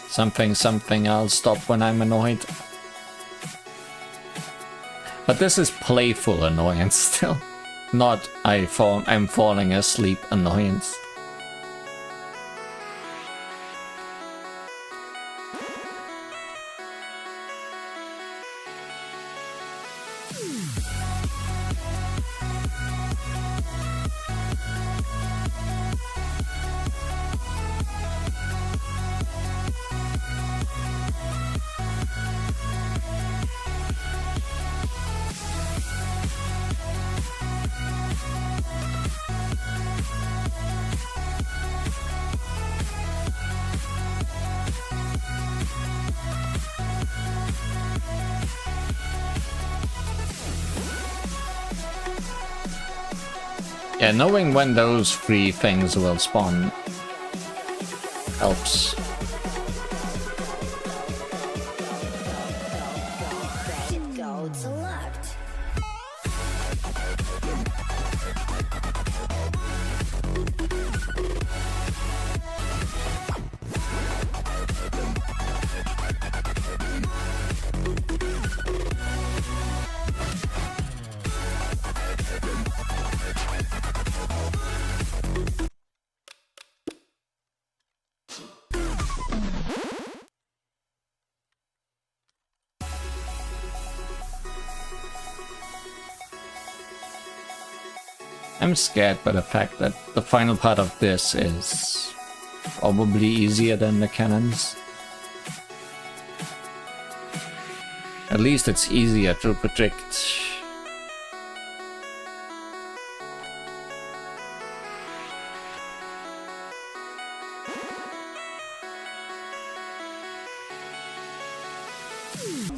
Something, I'll stop when I'm annoyed. But this is playful annoyance still, not I'm falling asleep annoyance. Yeah, knowing when those three things will spawn helps. I'm scared by the fact that the final part of this is probably easier than the cannons. At least it's easier to predict.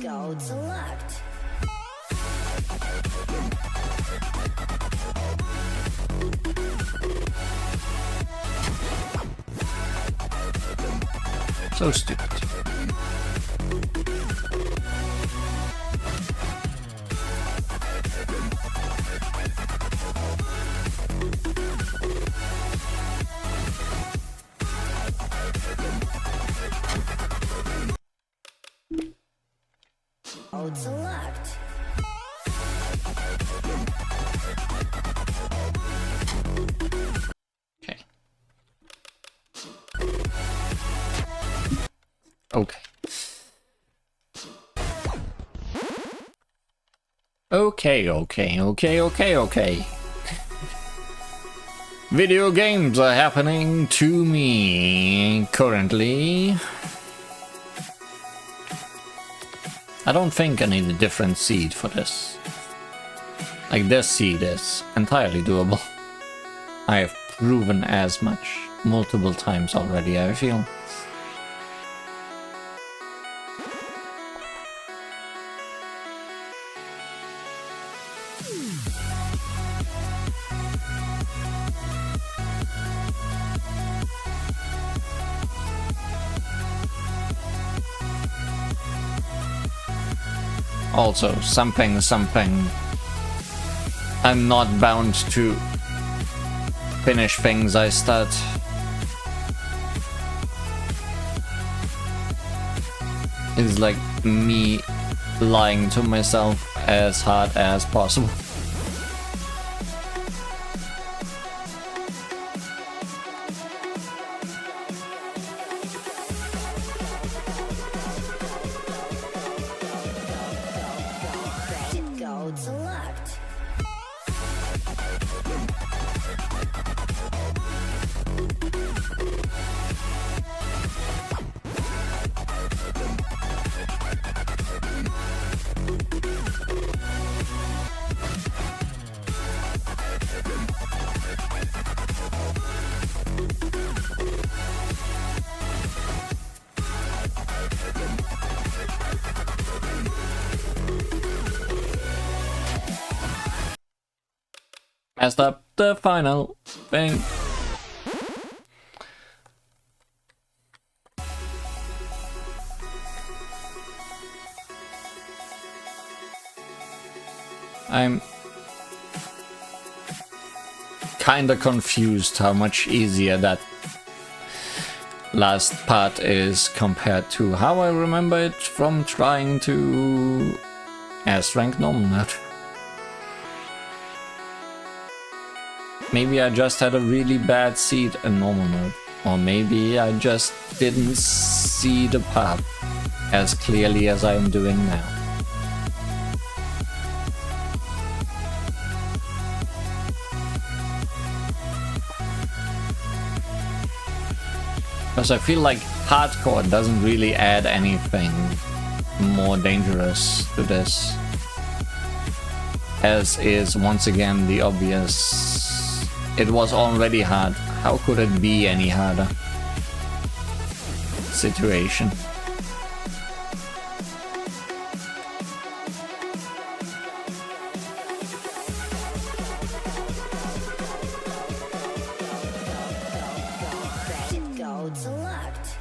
Gold select. So stupid. Gold select. Okay. Okay. Okay. Video games are happening to me currently. I don't think I need a different seed for this. Like, this seed is entirely doable. I have proven as much. multiple times already, I feel. Also, something. I'm not bound to finish things I start. It's like me lying to myself as hard as possible. Go select. Messed up the final thing. I'm kinda confused how much easier that last part is compared to how I remember it from trying to S-rank normal mode. Maybe I just had a really bad seed in normal mode, or maybe I just didn't see the path as clearly as I am doing now. Because I feel like hardcore doesn't really add anything more dangerous to this, as is once again the obvious. It was already hard. How could it be any harder? Situation. Go select.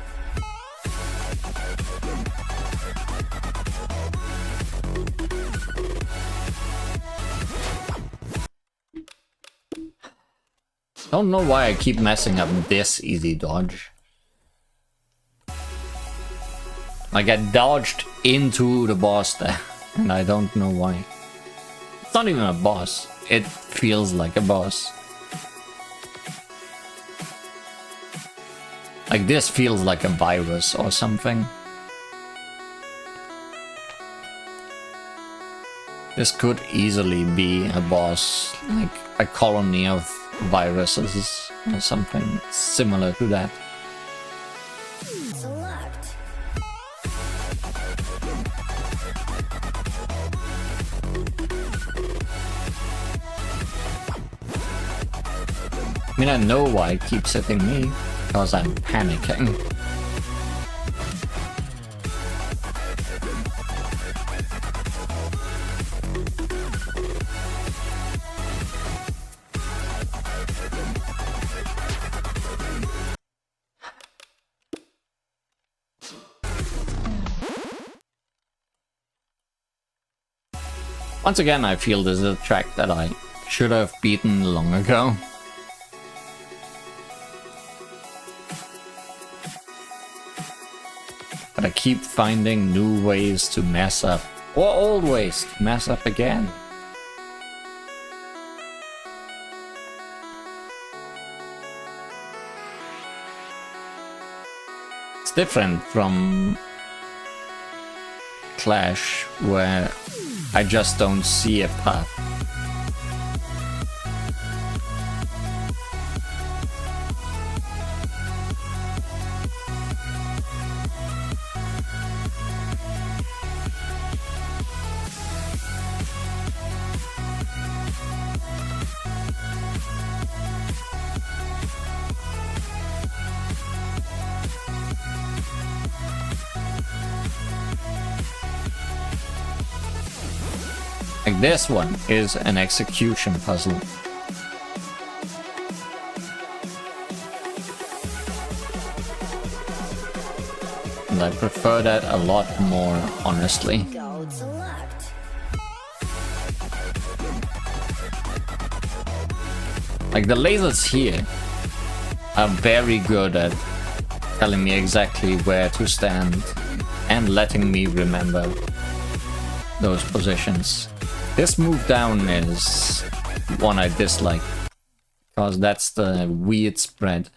Don't know why I keep messing up this easy dodge. Like I dodged into the boss there, and I don't know why. It's not even a boss. It feels like a boss. Like this feels like a virus or something. This could easily be a boss, like a colony of viruses or something similar to that. Select. I mean, I know why it keeps hitting me, because I'm panicking. Once again, I feel this is a track that I should have beaten long ago. But I keep finding new ways to mess up, or old ways to mess up again. It's different from Clash, where I just don't see a path. This one is an execution puzzle. And I prefer that a lot more, honestly. Gold select. Like, the lasers here are very good at telling me exactly where to stand and letting me remember those positions. This move down is one I dislike, because that's the weird spread.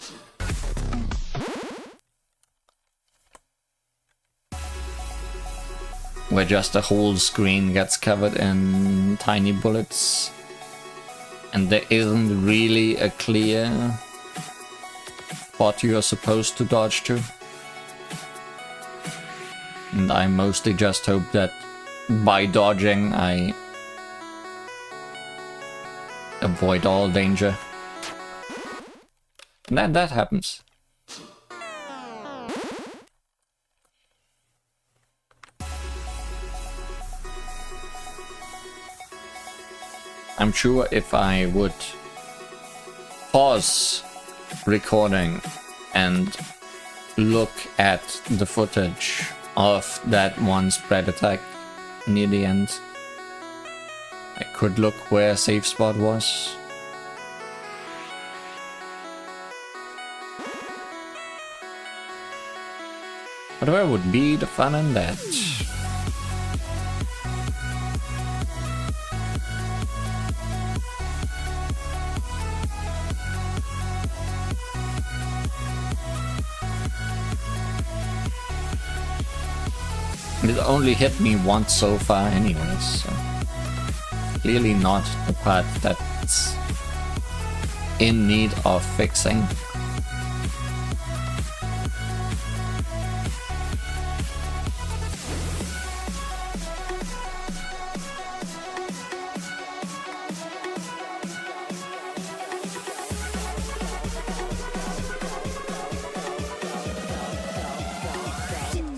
Where just the whole screen gets covered in tiny bullets. And there isn't really a clear spot you're supposed to dodge to. And I mostly just hope that by dodging I avoid all danger. And that happens. I'm sure if I would pause recording and look at the footage of that one spread attack near the end, I could look where a safe spot was. But where would be the fun in that? It only hit me once so far anyways, so clearly not the part that's in need of fixing.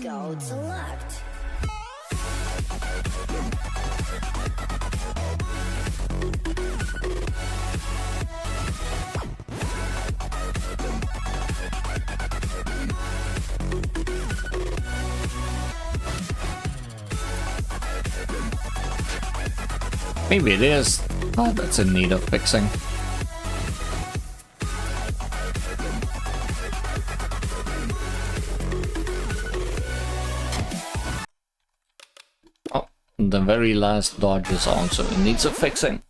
Gold select. Maybe it is. Oh, that's in need of fixing. Oh, the very last dodge is also in need of fixing.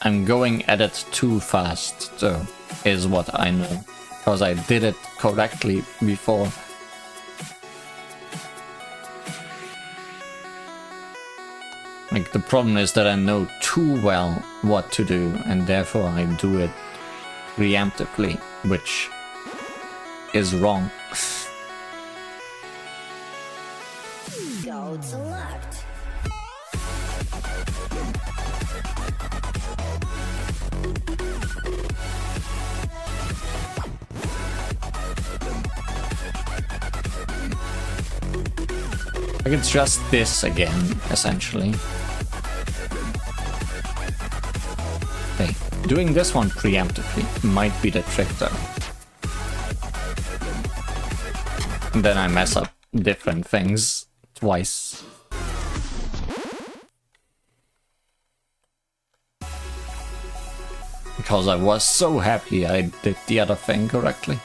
I'm going at it too fast, though, is what I know. Because I did it correctly before. Like, the problem is that I know too well what to do, and therefore I do it preemptively, which is wrong. Gold select. Like, it's just this again, essentially. Hey, doing this one preemptively might be the trick though. And then I mess up different things twice. Because I was so happy I did the other thing correctly.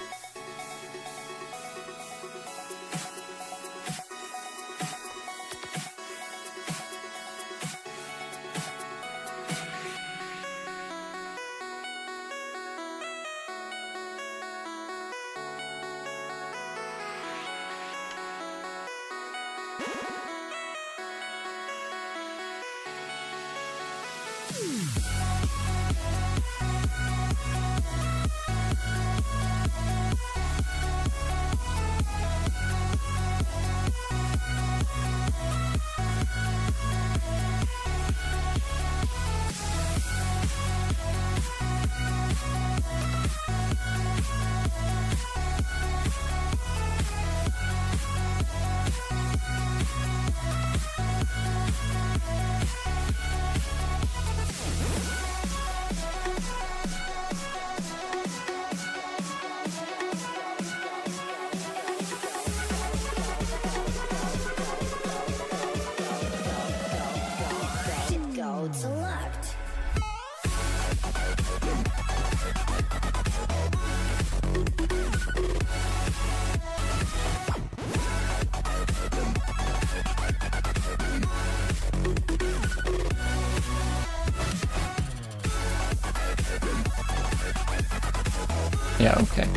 Yeah, okay.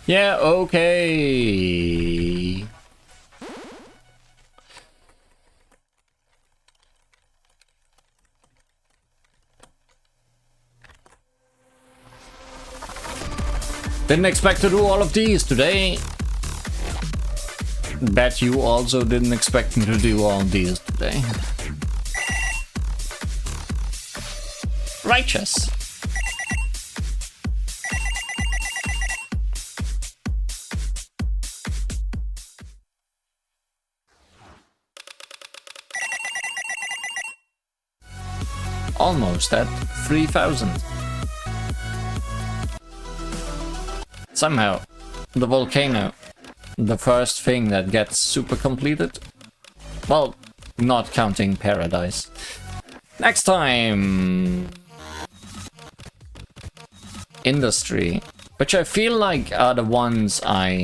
Yeah, okay. Didn't expect to do all of these today. Bet you also didn't expect me to do all these today. Righteous. Almost at 3,000. Somehow, the volcano, the first thing that gets super completed. Well, not counting Paradise. Next time! Industry, which I feel like are the ones I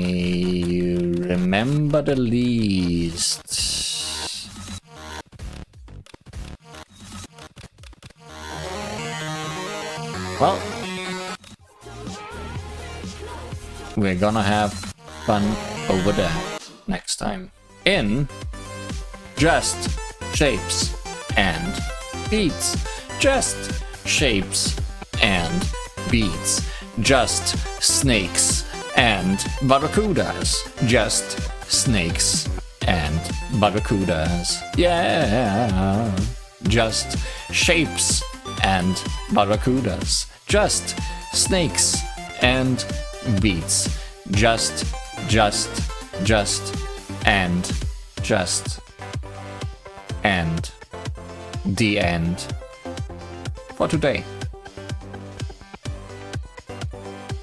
remember the least. Well, we're gonna have fun over there next time. In Just Shapes and Beats. Just Shapes and Beats. Just Snakes and Barracudas. Just Snakes and Barracudas. Yeah! Just Shapes and Barracudas. Just Snakes and Beats. Just, and the end for today.